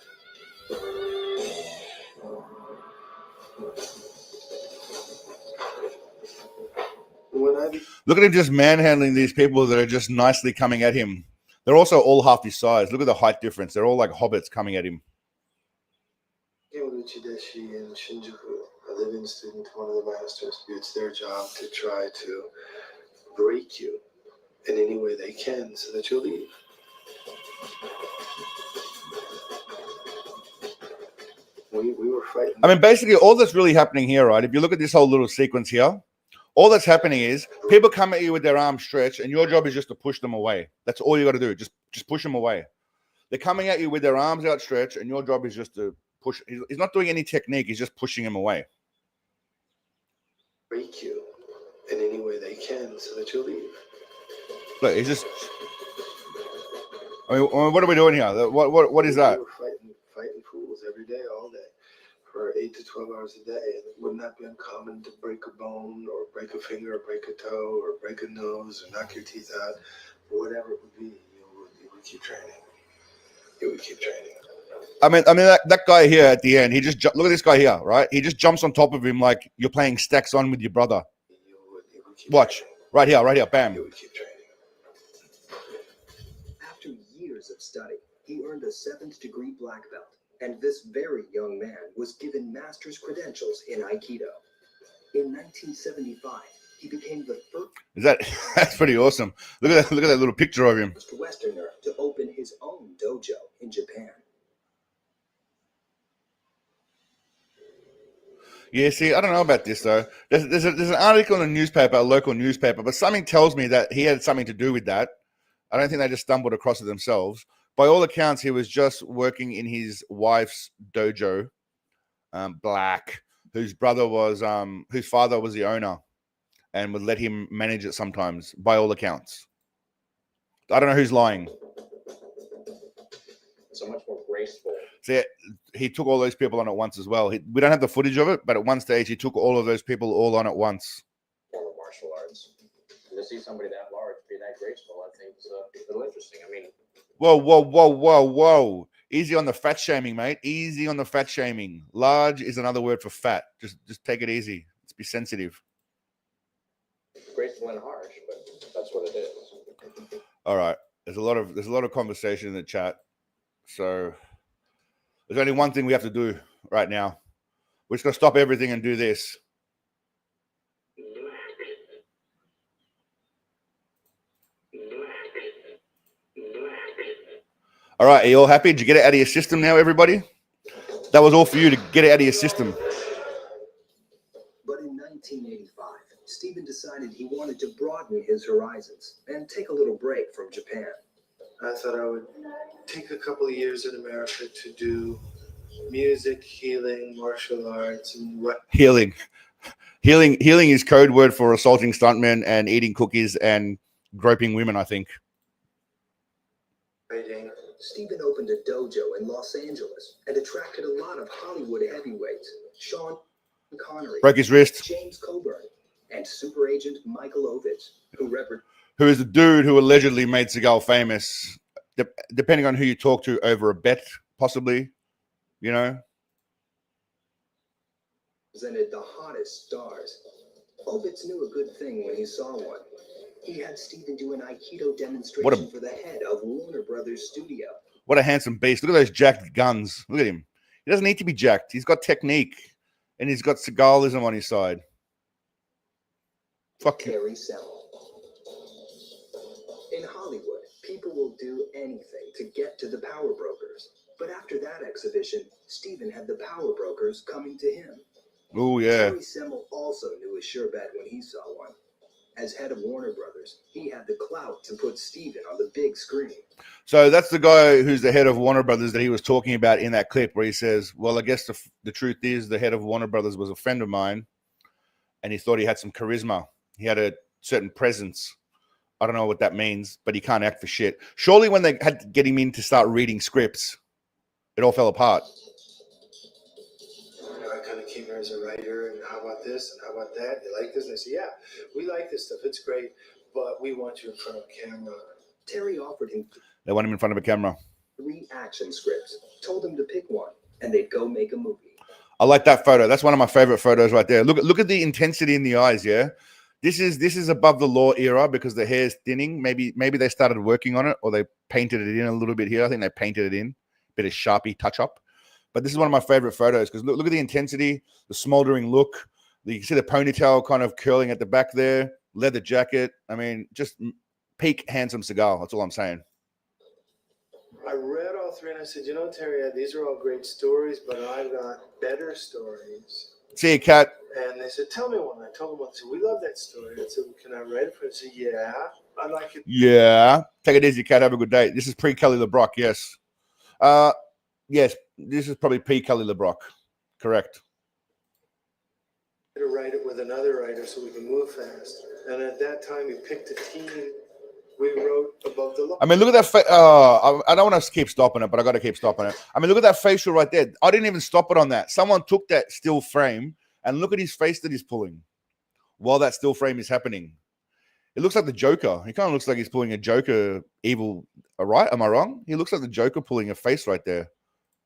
Look at him just manhandling these people that are just nicely coming at him. They're also all half his size. Look at the height difference. They're all like hobbits coming at him. in Shinjuku, a living student, one of the masters. It's their job to try to break you in any way they can so that you'll leave. We were fighting. I mean, basically, all that's really happening here, right? If you look at this whole little sequence here, all that's happening is people come at you with their arms stretched, and your job is just to push them away. That's all you got to do. Just push them away. They're coming at you with their arms outstretched, and your job is just to push. He's not doing any technique. He's just pushing him away. Break you in any way they can so that you'll leave. Look, he's just. I mean, what are we doing here? What is that? We were fighting fools every day, all day, for 8 to 12 hours a day. And it would not be uncommon to break a bone, or break a finger, or break a toe, or break a nose, or knock your teeth out. Whatever it would be, you would keep training. You would keep training. I mean that guy here at the end, he just look at this guy here, right? He just jumps on top of him like you're playing stacks on with your brother. You would keep Watch, training. right here, bam. You would keep training. After years of study, he earned a 7th degree black belt, and this very young man was given master's credentials in Aikido. In 1975, he became the That's pretty awesome. Look at that little picture of him. first Westerner to open his own dojo in Japan. Yeah, see, I don't know about this though. There's an article in a newspaper, a local newspaper, but something tells me that he had something to do with that. I don't think they just stumbled across it themselves. By all accounts, he was just working in his wife's dojo, Black, whose father was the owner, and would let him manage it sometimes. By all accounts, I don't know who's lying. So much more graceful. See, he took all those people on at once as well. We don't have the footage of it, but at one stage he took all of those people all on at once. Form of martial arts. And to see somebody that large be that graceful, I think is a little interesting. I mean, Whoa. Easy on the fat shaming, mate. Easy on the fat shaming. Large is another word for fat. Just take it easy. Let's be sensitive. graceful and harsh, but that's what it is. All right. There's a lot of conversation in the chat. So there's only one thing we have to do right now. We're just gonna stop everything and do this. All right, are you all happy? Did you get it out of your system now, everybody? That was all for you to get it out of your system. But in 1985, Stephen decided he wanted to broaden his horizons and take a little break from Japan. I thought I would take a couple of years in America to do music, healing, martial arts, and what. Healing is code word for assaulting stuntmen and eating cookies and groping women, I think. Writing. Stephen opened a dojo in Los Angeles and attracted a lot of Hollywood heavyweights: Sean Connery, Broke his wrist. James Coburn, and super agent Michael Ovitz, who is the dude who allegedly made Seagal famous, depending on who you talk to, over a bet, possibly, you know. represented the hottest stars. Ovitz knew a good thing when he saw one. He had Stephen do an Aikido demonstration for the head of Warner Brothers Studio. What a handsome beast. Look at those jacked guns. Look at him. He doesn't need to be jacked. He's got technique, and he's got Seagalism on his side. Fuck you. Terry Semmel. In Hollywood, people will do anything to get to the power brokers. But after that exhibition, Stephen had the power brokers coming to him. Oh, yeah. Terry Semmel also knew a sure bet when he saw one. As head of Warner Brothers, he had the clout to put Stephen on the big screen. So that's the guy who's the head of Warner Brothers that he was talking about in that clip where he says, well, I guess the truth is the head of Warner Brothers was a friend of mine, and he thought he had some charisma. He had a certain presence. I don't know what that means, but he can't act for shit. Surely when they had to get him in to start reading scripts, it all fell apart. I kind of came here as a writer, and how about this, and how about that? You like this? And I said, yeah, we like this stuff. It's great, but we want you in front of a camera. Terry offered him They want him in front of a camera. 3 action scripts, told him to pick one, and they'd go make a movie. I like that photo. That's one of my favorite photos right there. Look at the intensity in the eyes. Yeah, this is above the law era because the hair is thinning. Maybe they started working on it or they painted it in a little bit here. I think they painted it in, bit of Sharpie touch up. But this is one of my favorite photos because look at the intensity, the smoldering look. You can see the ponytail kind of curling at the back there. Leather jacket. I mean, just peak handsome Seagal. That's all I'm saying. I read all three and I said, you know, Terry, these are all great stories, but I've got better stories. See you, Kat. And they said, tell me one. I told them one. I said, we love that story. I said, can I write it for you? I said, yeah, I like it. Yeah. Take it easy, Kat. Have a good day. This is pre-Kelly LeBrock, yes. Yes, this is probably pre-Kelly LeBrock. Correct. To write it with another writer so we can move fast. And at that time, we picked a team. We wrote Above the Law. I mean, look at that. I don't want to keep stopping it, but I got to keep stopping it. I mean, look at that facial right there. I didn't even stop it on that. Someone took that still frame and look at his face that he's pulling while that still frame is happening. It looks like the Joker. He kind of looks like he's pulling a Joker evil. Right? Am I wrong? He looks like the Joker pulling a face right there.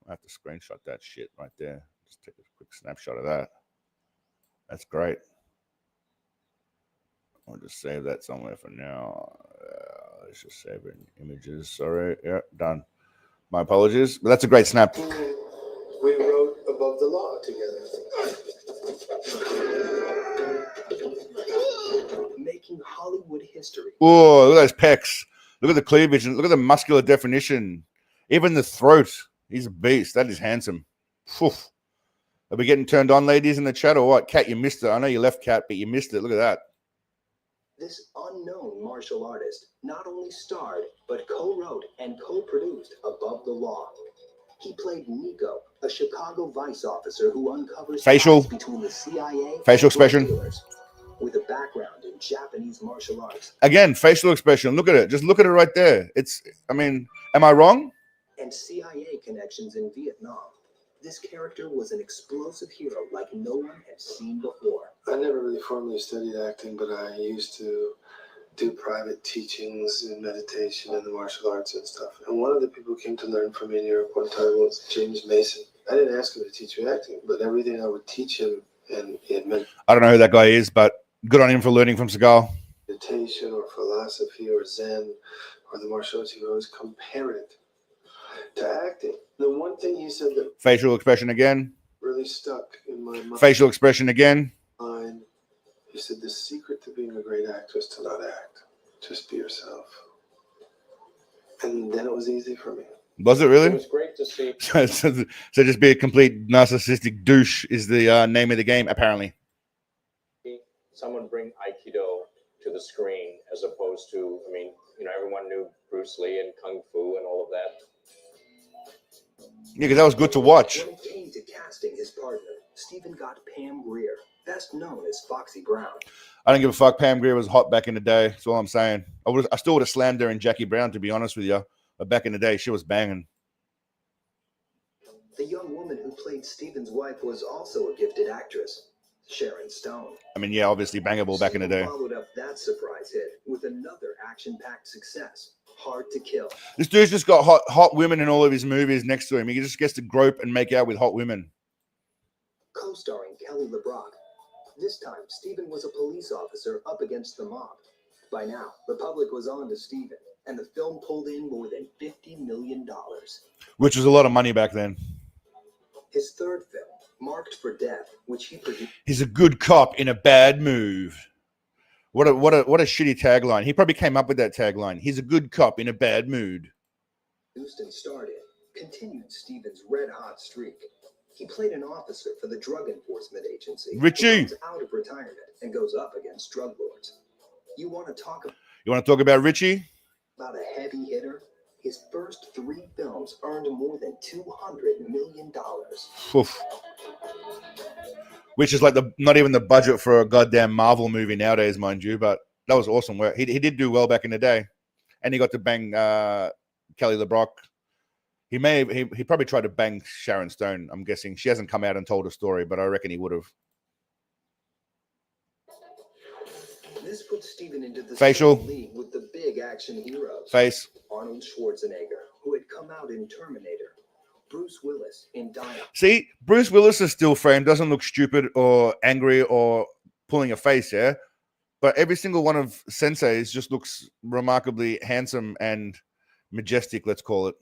I have to screenshot that shit right there. Just take a quick snapshot of that. That's great. I'll just save that somewhere for now. Let's just save it in images. Sorry. Yeah, done. My apologies. But that's a great snap. We wrote Above the Law together. Making Hollywood history. Oh, look at those pecs. Look at the cleavage and look at the muscular definition. Even the throat. He's a beast. That is handsome. Oof. Are we getting turned on, ladies, in the chat or what? Kat, you missed it. I know you left, Kat, but you missed it. Look at that. This unknown martial artist not only starred, but co-wrote and co-produced Above the Law. He played Nico, a Chicago vice officer who uncovers facial ties between the CIA facial and drug expression dealers, with a background in Japanese martial arts. Again, facial expression. Look at it. Just look at it right there. I mean, am I wrong? And CIA connections in Vietnam. This character was an explosive hero like no one had seen before. I never really formally studied acting, but I used to do private teachings and meditation and the martial arts and stuff. And one of the people who came to learn from me in Europe one time was James Mason. I didn't ask him to teach me acting, but everything I would teach him, and he had I don't know who that guy is, but good on him for learning from Seagal. Meditation or philosophy or Zen or the martial arts, he would always compare it to acting. The one thing he said that facial expression again. Really stuck in my mind. Facial expression again. He said the secret to being a great actor is to not act. Just be yourself. And then it was easy for me. Was it really? It was great to see. So just be a complete narcissistic douche is the name of the game, apparently. Someone bring Aikido to the screen as opposed to, I mean, you know, everyone knew Bruce Lee and Kung Fu and all of that. Yeah, because that was good to watch. When it came to casting his partner, Stephen got Pam Grier, best known as Foxy Brown. I don't give a fuck. Pam Grier was hot back in the day. That's all I'm saying. I still would have slammed her in Jackie Brown, to be honest with you. But back in the day, she was banging. The young woman who played Stephen's wife was also a gifted actress, Sharon Stone. I mean, yeah, obviously bangable back in the day. Followed up that surprise hit with another action-packed success, Hard to Kill. This dude's just got hot women in all of his movies next to him. He just gets to grope and make out with hot women. Co-starring Kelly LeBrock. This time, Stephen was a police officer up against the mob. By now, the public was on to Stephen, and the film pulled in more than $50 million. Which was a lot of money back then. His third film, Marked for Death, which he produced. He's a good cop in a bad move. What a shitty tagline. He probably came up with that tagline. He's a good cop in a bad mood. Produced and starred in, continued Stephen's red-hot streak. He played an officer for the Drug Enforcement Agency. Richie! He comes out of retirement and goes up against drug lords. You want to talk about Richie? About a heavy hitter? His first 3 films earned more than $200 million. Oof. Which is like not even the budget for a goddamn Marvel movie nowadays, mind you. But that was awesome work. He did do well back in the day, and he got to bang Kelly LeBrock. He probably tried to bang Sharon Stone. I'm guessing she hasn't come out and told a story, but I reckon he would have. This puts Stephen into the facial same league with the big action heroes. Face. Arnold Schwarzenegger, who had come out in Terminator. Bruce Willis in Die Hard. See, Bruce Willis is still framed, doesn't look stupid or angry or pulling a face, yeah? But every single one of Sensei's just looks remarkably handsome and majestic, let's call it.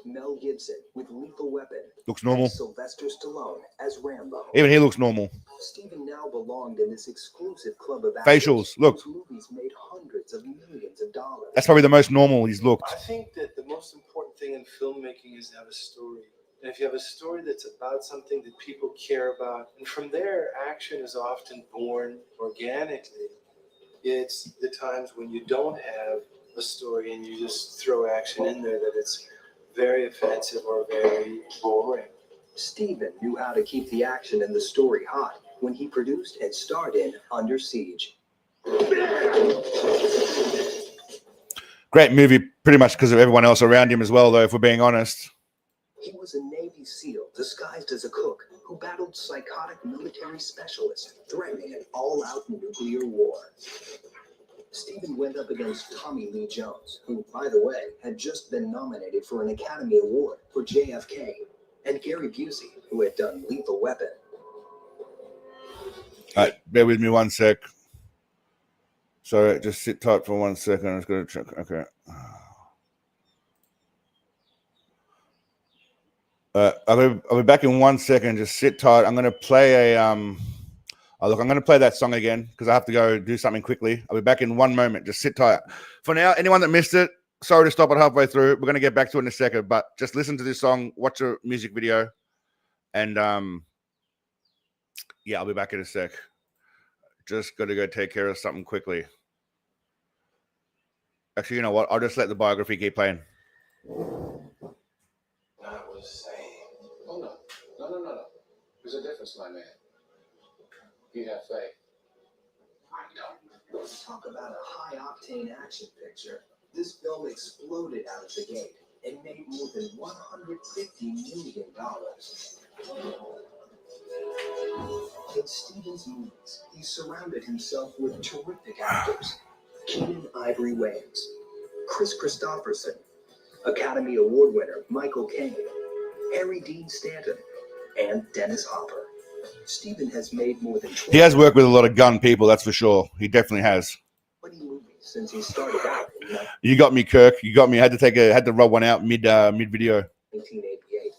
Mel Gibson with Lethal Weapon. Looks normal. And Sylvester Stallone as Rambo. Even he looks normal. Steven now belonged in this exclusive club of actors Facials, look. whose movies made hundreds of millions of dollars. That's probably the most normal he's looked. I think that the most important thing in filmmaking is to have a story. And if you have a story that's about something that people care about, and from there, action is often born organically. It's the times when you don't have a story and you just throw action in there that it's very offensive or very boring. Steven knew how to keep the action and the story hot when he produced and starred in Under Siege. Great movie, pretty much because of everyone else around him as well, though, if we're being honest. He was a Navy SEAL disguised as a cook who battled psychotic military specialists threatening an all-out nuclear war. Steven went up against Tommy Lee Jones, who, by the way, had just been nominated for an Academy Award for JFK, and Gary Busey, who had done Lethal Weapon. All right, bear with me 1 sec. So just sit tight for 1 second. I'm just going to check. Okay. I'll be back in 1 second. Just sit tight. I'm going to play a I'm going to play that song again because I have to go do something quickly. I'll be back in 1 moment. Just sit tight. For now, anyone that missed it, sorry to stop it halfway through. We're going to get back to it in a second, but just listen to this song, watch a music video, and yeah, I'll be back in a sec. Just got to go take care of something quickly. Actually, you know what? I'll just let the biography keep playing. I was saying. Oh, no. There's a difference, my man. You have faith. I don't. Talk about a high-octane action picture. This film exploded out of the gate and made more than $150 million. In Steven's movies, he surrounded himself with terrific actors. Keenen Ivory Wayans, Chris Christopherson, Academy Award winner Michael Caine, Harry Dean Stanton, and Dennis Hopper. Steven has made more than 20 He has worked with a lot of gun people, that's for sure. He definitely has. movies since he started out in You got me, Kirk. You got me. I had to rub one out mid video. 1988.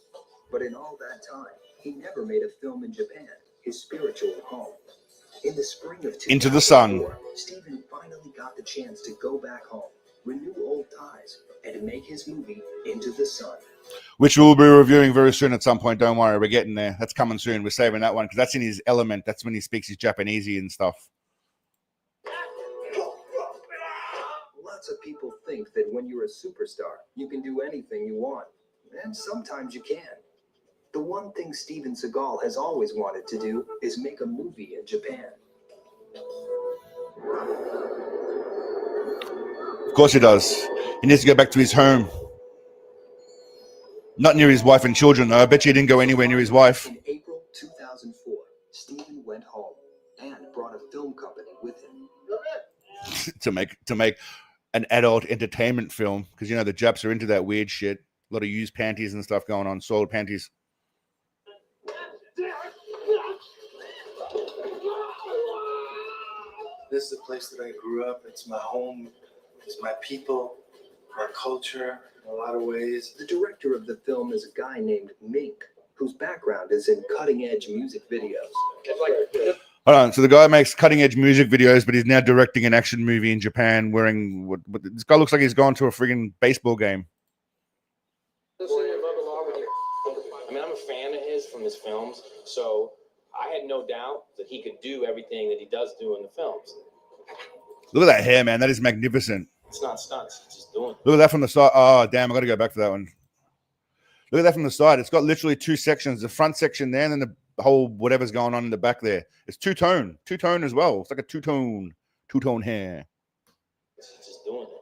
But in all that time, he never made a film in Japan, his spiritual home. In the spring of 2004, Into the Sun. Steven finally got the chance to go back home, renew old ties, and make his movie Into the Sun. Which we'll be reviewing very soon at some point. Don't worry, we're getting there. That's coming soon. We're saving that one because that's in his element. That's when he speaks his Japanesey and stuff. Lots of people think that when you're a superstar, you can do anything you want. And sometimes you can. The one thing Steven Seagal has always wanted to do is make a movie in Japan. Of course he does. He needs to go back to his home. Not near his wife and children, though. I bet you he didn't go anywhere near his wife. In April 2004, Steven went home and brought a film company with him. to make an adult entertainment film because you know the Japs are into that weird shit. A lot of used panties and stuff going on, soiled panties. This is the place that I grew up. It's my home. It's my people, my culture, in a lot of ways. The director of the film is a guy named Mink, whose background is in cutting-edge music videos. Hold on. So the guy makes cutting-edge music videos, but he's now directing an action movie in Japan wearing what this guy looks like he's gone to a friggin' baseball game. I mean, I'm a fan of his from his films, so I had no doubt that he could do everything that he does do in the films. Look at that hair, man. That is magnificent. It's not stunts, it's just doing it. Look at that from the side. Oh, damn. I got to go back to that one. Look at that from the side. It's got literally two sections. The front section there and then the whole whatever's going on in the back there. It's two-tone as well. It's like a two-tone hair. It's just doing it.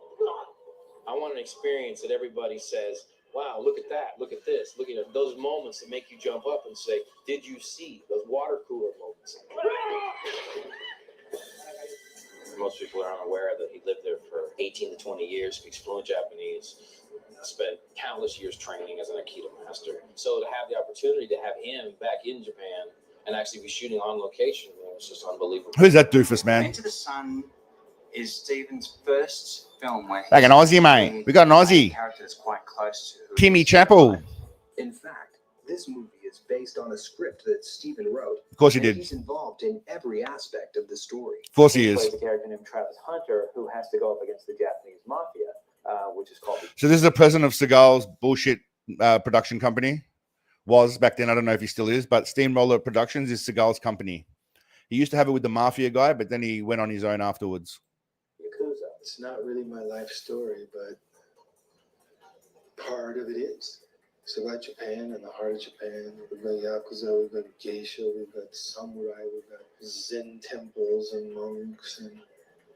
I want an experience that everybody says, wow, look at that, look at this, look at those moments that make you jump up and say, did you see those water cooler moments? Most people are unaware that he lived there for 18 to 20 years, speaks fluent Japanese. spent countless years training as an Aikido master. So to have the opportunity to have him back in Japan and actually be shooting on location, it was just unbelievable. Who's that doofus, man? Into the Sun is Stephen's first film where Like an Aussie, mate. We got an Aussie. character that's quite close to who Timmy he is. Chappell. In fact, this movie is based on a script that Stephen wrote. Of course he and did. He's involved in every aspect of the story. Of course he He is. plays a character named Travis Hunter who has to go up against the Japanese mafia, which is called. So this is the president of Seagal's bullshit production company. Was back then. I don't know if he still is, but Steamroller Productions is Seagal's company. He used to have it with the mafia guy, but then he went on his own afterwards. Yakuza. It's not really my life story, but part of it is. So about Japan and the heart of Japan, we've got Yakuza, we've got geisha, we've got samurai, we've got Zen temples and monks, and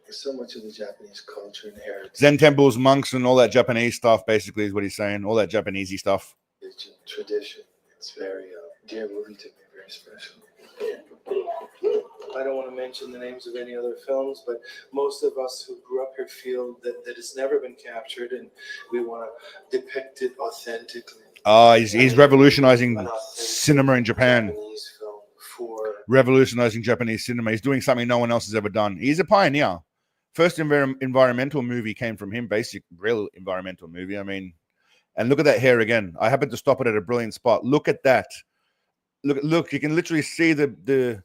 there's so much of the Japanese culture and heritage Zen temples, monks, and all that Japanese stuff, basically, is what he's saying. All that Japanesey stuff. and tradition. It's very dear movie to me, very special. I don't want to mention the names of any other films, but most of us who grew up here feel that it's never been captured, and we want to depict it authentically. He's revolutionizing cinema in Japan. Japanese film for Revolutionizing Japanese cinema. He's doing something no one else has ever done. He's a pioneer. First environmental movie came from him, basic, real environmental movie. I mean, and look at that hair again. I happened to stop it at a brilliant spot. Look at that. Look, you can literally see the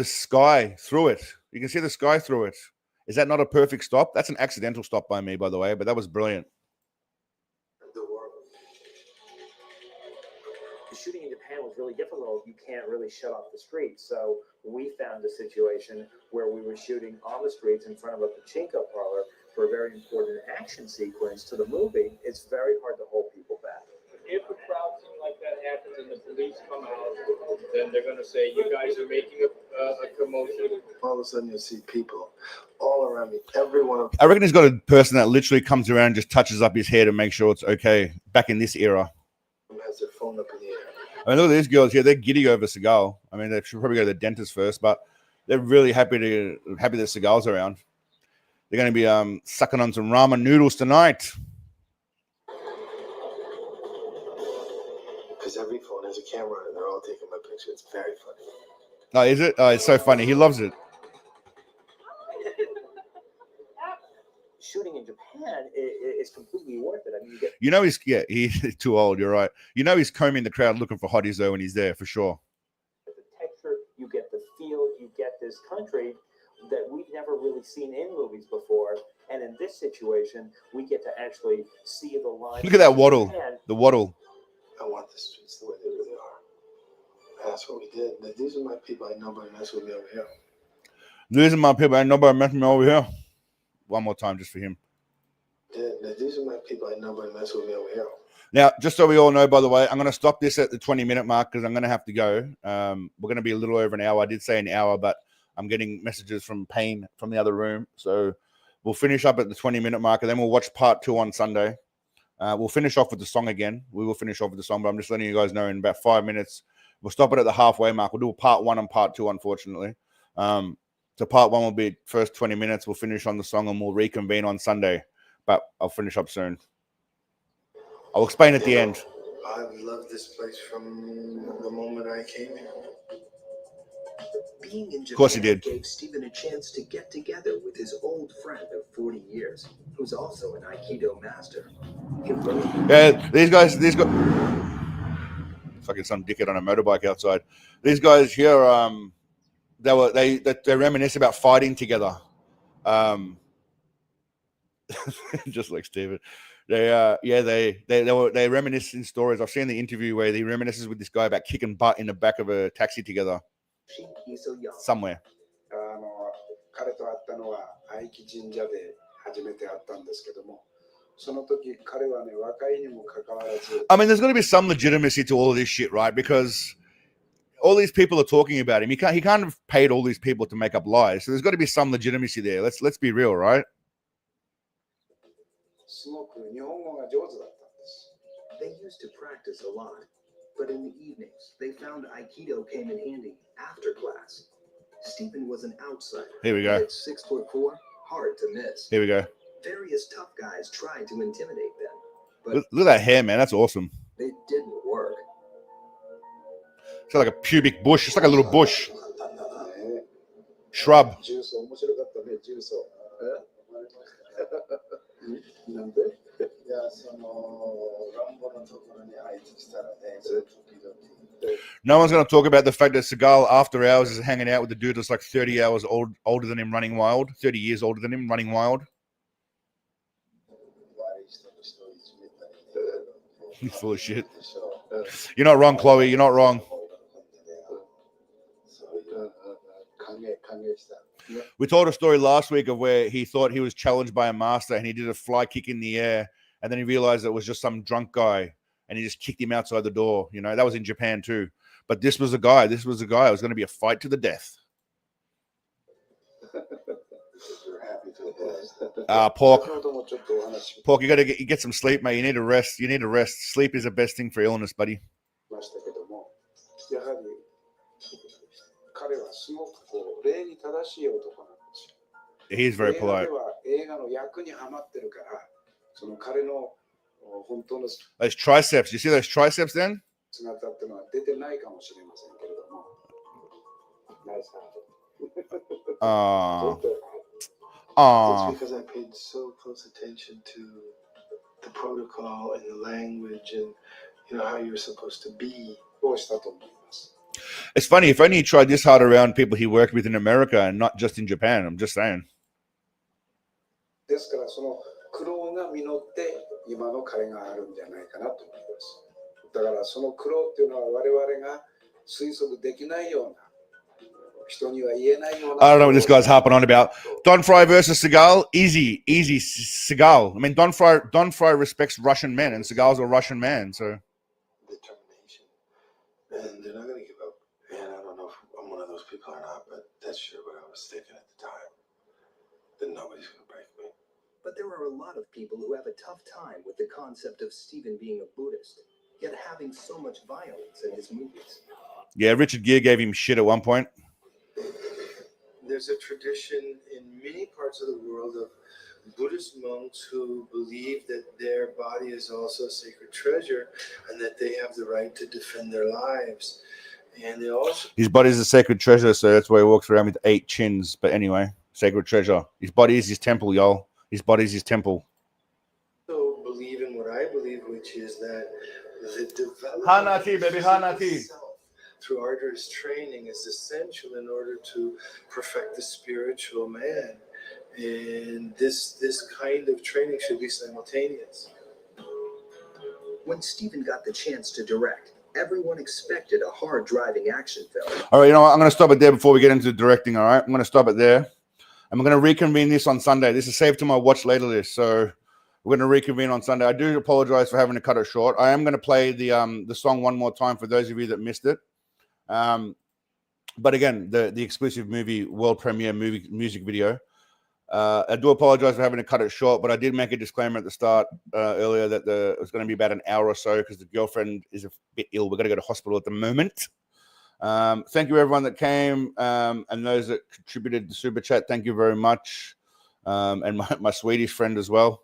sky through it. You can see the sky through it. Is that not a perfect stop? That's an accidental stop by me, by the way, but that was brilliant. the world. Shooting in Japan was really difficult. You can't really shut off the streets. So we found a situation where we were shooting on the streets in front of a pachinko parlor for a very important action sequence to the movie. It's very hard to hold people back. If a crowd scene like that happens and the police come out, then they're going to say, you guys are making a commotion. All of a sudden, you see people all around me. Every one of I reckon he's got a person that literally comes around and just touches up his hair to make sure it's okay back in this era. them has their phone up in the air. I mean, look at these girls here. They're giddy over Seagal. I mean, they should probably go to the dentist first, but they're really happy that Seagal's around. They're going to be sucking on some ramen noodles tonight. Because every phone has a camera and they're all taking my picture. It's very funny. Oh, is it? Oh, it's so funny. He loves it. Shooting in Japan is completely worth it. I mean, you get You know he's too old. You're right. You know he's combing the crowd looking for hotties though when he's there for sure. the texture, you get the feel, you get this country that we've never really seen in movies before. And in this situation, we get to actually see the line. Look at that waddle. The waddle. I want the streets the way they really are. And that's what we did. These are my people. I know, but mess with me over here. These are my people. I nobody messing me over here. One more time just for him. These are my people. I know, but mess with me over here. Now, just so we all know, by the way, I'm going to stop this at the 20-minute mark because I'm going to have to go. We're going to be a little over an hour. I did say an hour, but I'm getting messages from Payne from the other room. So we'll finish up at the 20-minute mark, and then we'll watch part 2 on Sunday. We'll finish off with the song again. We will finish off with the song, but I'm just letting you guys know in about 5 minutes. We'll stop it at the halfway mark. We'll do part 1 and part 2, unfortunately. So part 1 will be first 20 minutes. We'll finish on the song, and we'll reconvene on Sunday. But I'll finish up soon. I'll explain at the end. I've loved this place from the moment I came here. Being in Japan Of course he did. gave Stephen a chance to get together with his old friend of 40 years, who's also an Aikido master. He wrote Yeah, these guys. Fucking some dickhead on a motorbike outside. These guys here, they reminisce about fighting together. Just like Steven. They reminisce in stories. I've seen the interview where he reminisces with this guy about kicking butt in the back of a taxi together somewhere. 彼と会ったのは愛木神社で初めて会ったんですけども、その時彼はね、若いにもかかわらず、 I mean, there's got to be some legitimacy to all of this shit, right? Because all these people are talking about him. He can't have paid all these people to make up lies. So there's got to be some legitimacy there. Let's be real, right? すごく日本語が上手だったんです。 They used to practice a lot, but in the evenings, they found Aikido came in handy after class. Stephen was an outsider. Here we go. At 6'4", hard to miss. Here we go. Various tough guys tried to intimidate them, but Look at that hair, man. That's awesome. it didn't work. It's like a pubic bush. It's like a little bush. Shrub. 重曹面白かったね、重曹。なんで？いや、その乱暴なところに入ってきたらね、時々。No one's going to talk about the fact that Seagal, after hours, is hanging out with the dude that's like 30 hours older than him, running wild. 30 years older than him, running wild. He's full of shit. You're not wrong, Chloe. You're not wrong. We told a story last week of where he thought he was challenged by a master and he did a fly kick in the air and then he realized it was just some drunk guy and he just kicked him outside the door. You know, that was in Japan too. But this was a guy. It was going to be a fight to the death. Pork, you got to get some sleep, mate. You need to rest. Sleep is the best thing for illness, buddy. He's very polite. Those triceps. You see those triceps then? It's because I paid so close attention to the protocol and the language and how you're supposed to be. It's funny, if only he tried this hard around people he worked with in America and not just in Japan. I'm just saying. ですからその苦労が実って今の彼があるんじゃないかなと思います。だからその苦労っていうのは我々が推測できないような人には言えないような I don't know what this guy's harping on about. Don Fry versus Seagal, easy Seagal. I mean Don Fry respects Russian men and Seagal's a Russian man, so determination. And they're not going to give up. And I don't know if I'm one of those people or not, but that's sure what I was thinking at the time. That nobody's going to break me. But there are a lot of people who have a tough time with the concept of Steven being a Buddhist, yet having so much violence in his movies. Yeah, Richard Gere gave him shit at one point. There's a tradition in many parts of the world of Buddhist monks who believe that their body is also a sacred treasure and that they have the right to defend their lives. And they also... His body is a sacred treasure, so that's why he walks around with 8 chins. But anyway, sacred treasure. His body is his temple, y'all. His body is his temple. So believe in what I believe, which is that the development Hanati, baby, Hanati. Through arduous training is essential in order to perfect the spiritual man. And this kind of training should be simultaneous. When Steven got the chance to direct, everyone expected a hard driving action film. All right, you know what? I'm going to stop it there before we get into directing, all right? I'm going to stop it there. And we're going to reconvene this on Sunday. This is saved to my watch later list, so we're going to reconvene on Sunday. I do apologize for having to cut it short. I am going to play the song one more time for those of you that missed it. But again, the exclusive movie world premiere music video. I do apologize for having to cut it short, but I did make a disclaimer at the start earlier that it was going to be about an hour or so because the girlfriend is a bit ill. We're going to go to hospital at the moment. Thank you everyone that came and those that contributed to Super Chat. Thank you very much. And my Swedish friend as well.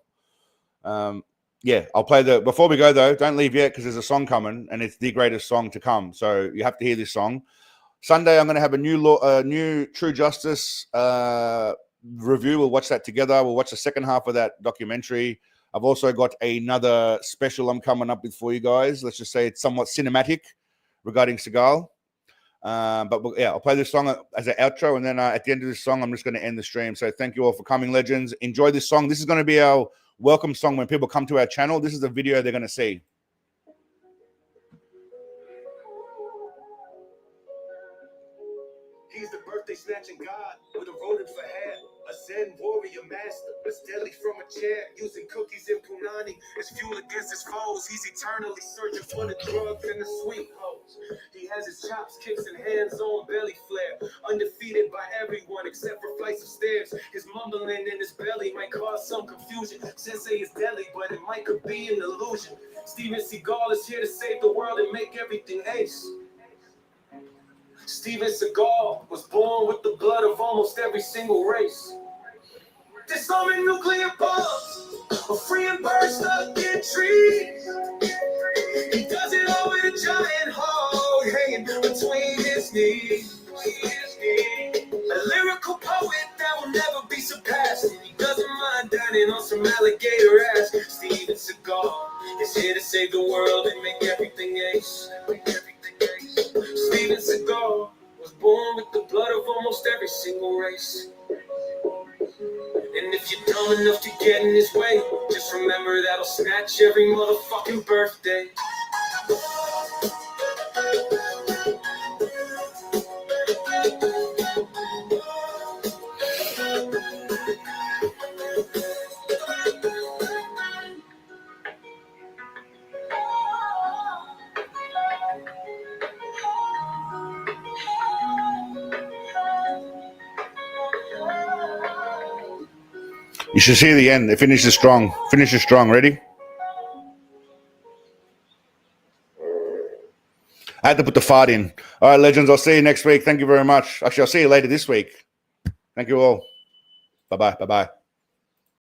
Yeah, I'll play before we go though, don't leave yet because there's a song coming and it's the greatest song to come. So you have to hear this song. Sunday, I'm going to have a new True Justice review. We'll watch that together. We'll watch the second half of that documentary. I've also got another special I'm coming up with for you guys. Let's just say it's somewhat cinematic regarding Seagal. But yeah, I'll play this song as an outro, and then at the end of this song, I'm just going to end the stream. So thank you all for coming, legends. Enjoy this song. This is going to be our welcome song when people come to our channel. This is the video they're going to see. He's the birthday snatching god with a rodent for hair. A Zen warrior master, but deadly from a chair. Using cookies and punani as fuel against his foes. He's eternally searching for the drugs and the sweet hoes. He has his chops, kicks, and hands-on belly flare. Undefeated by everyone except for flights of stairs. His mumbling in his belly might cause some confusion. Sensei is deadly, but it might could be an illusion. Steven Seagal is here to save the world and make everything ace. Steven Seagal was born with the blood of almost every single race. Disarming nuclear bombs, a freeing birds stuck in trees. from alligator ass. Steven Seagal is here to save the world and make everything ace. Steven Seagal was born with the blood of almost every single race. And if you're dumb enough to get in his way, just remember that'll snatch every motherfucking birthday. You should see the end. It finishes strong. Finishes strong. Ready? I had to put the fart in. All right, legends. I'll see you next week. Thank you very much. Actually, I'll see you later this week. Thank you all. Bye-bye. Bye-bye.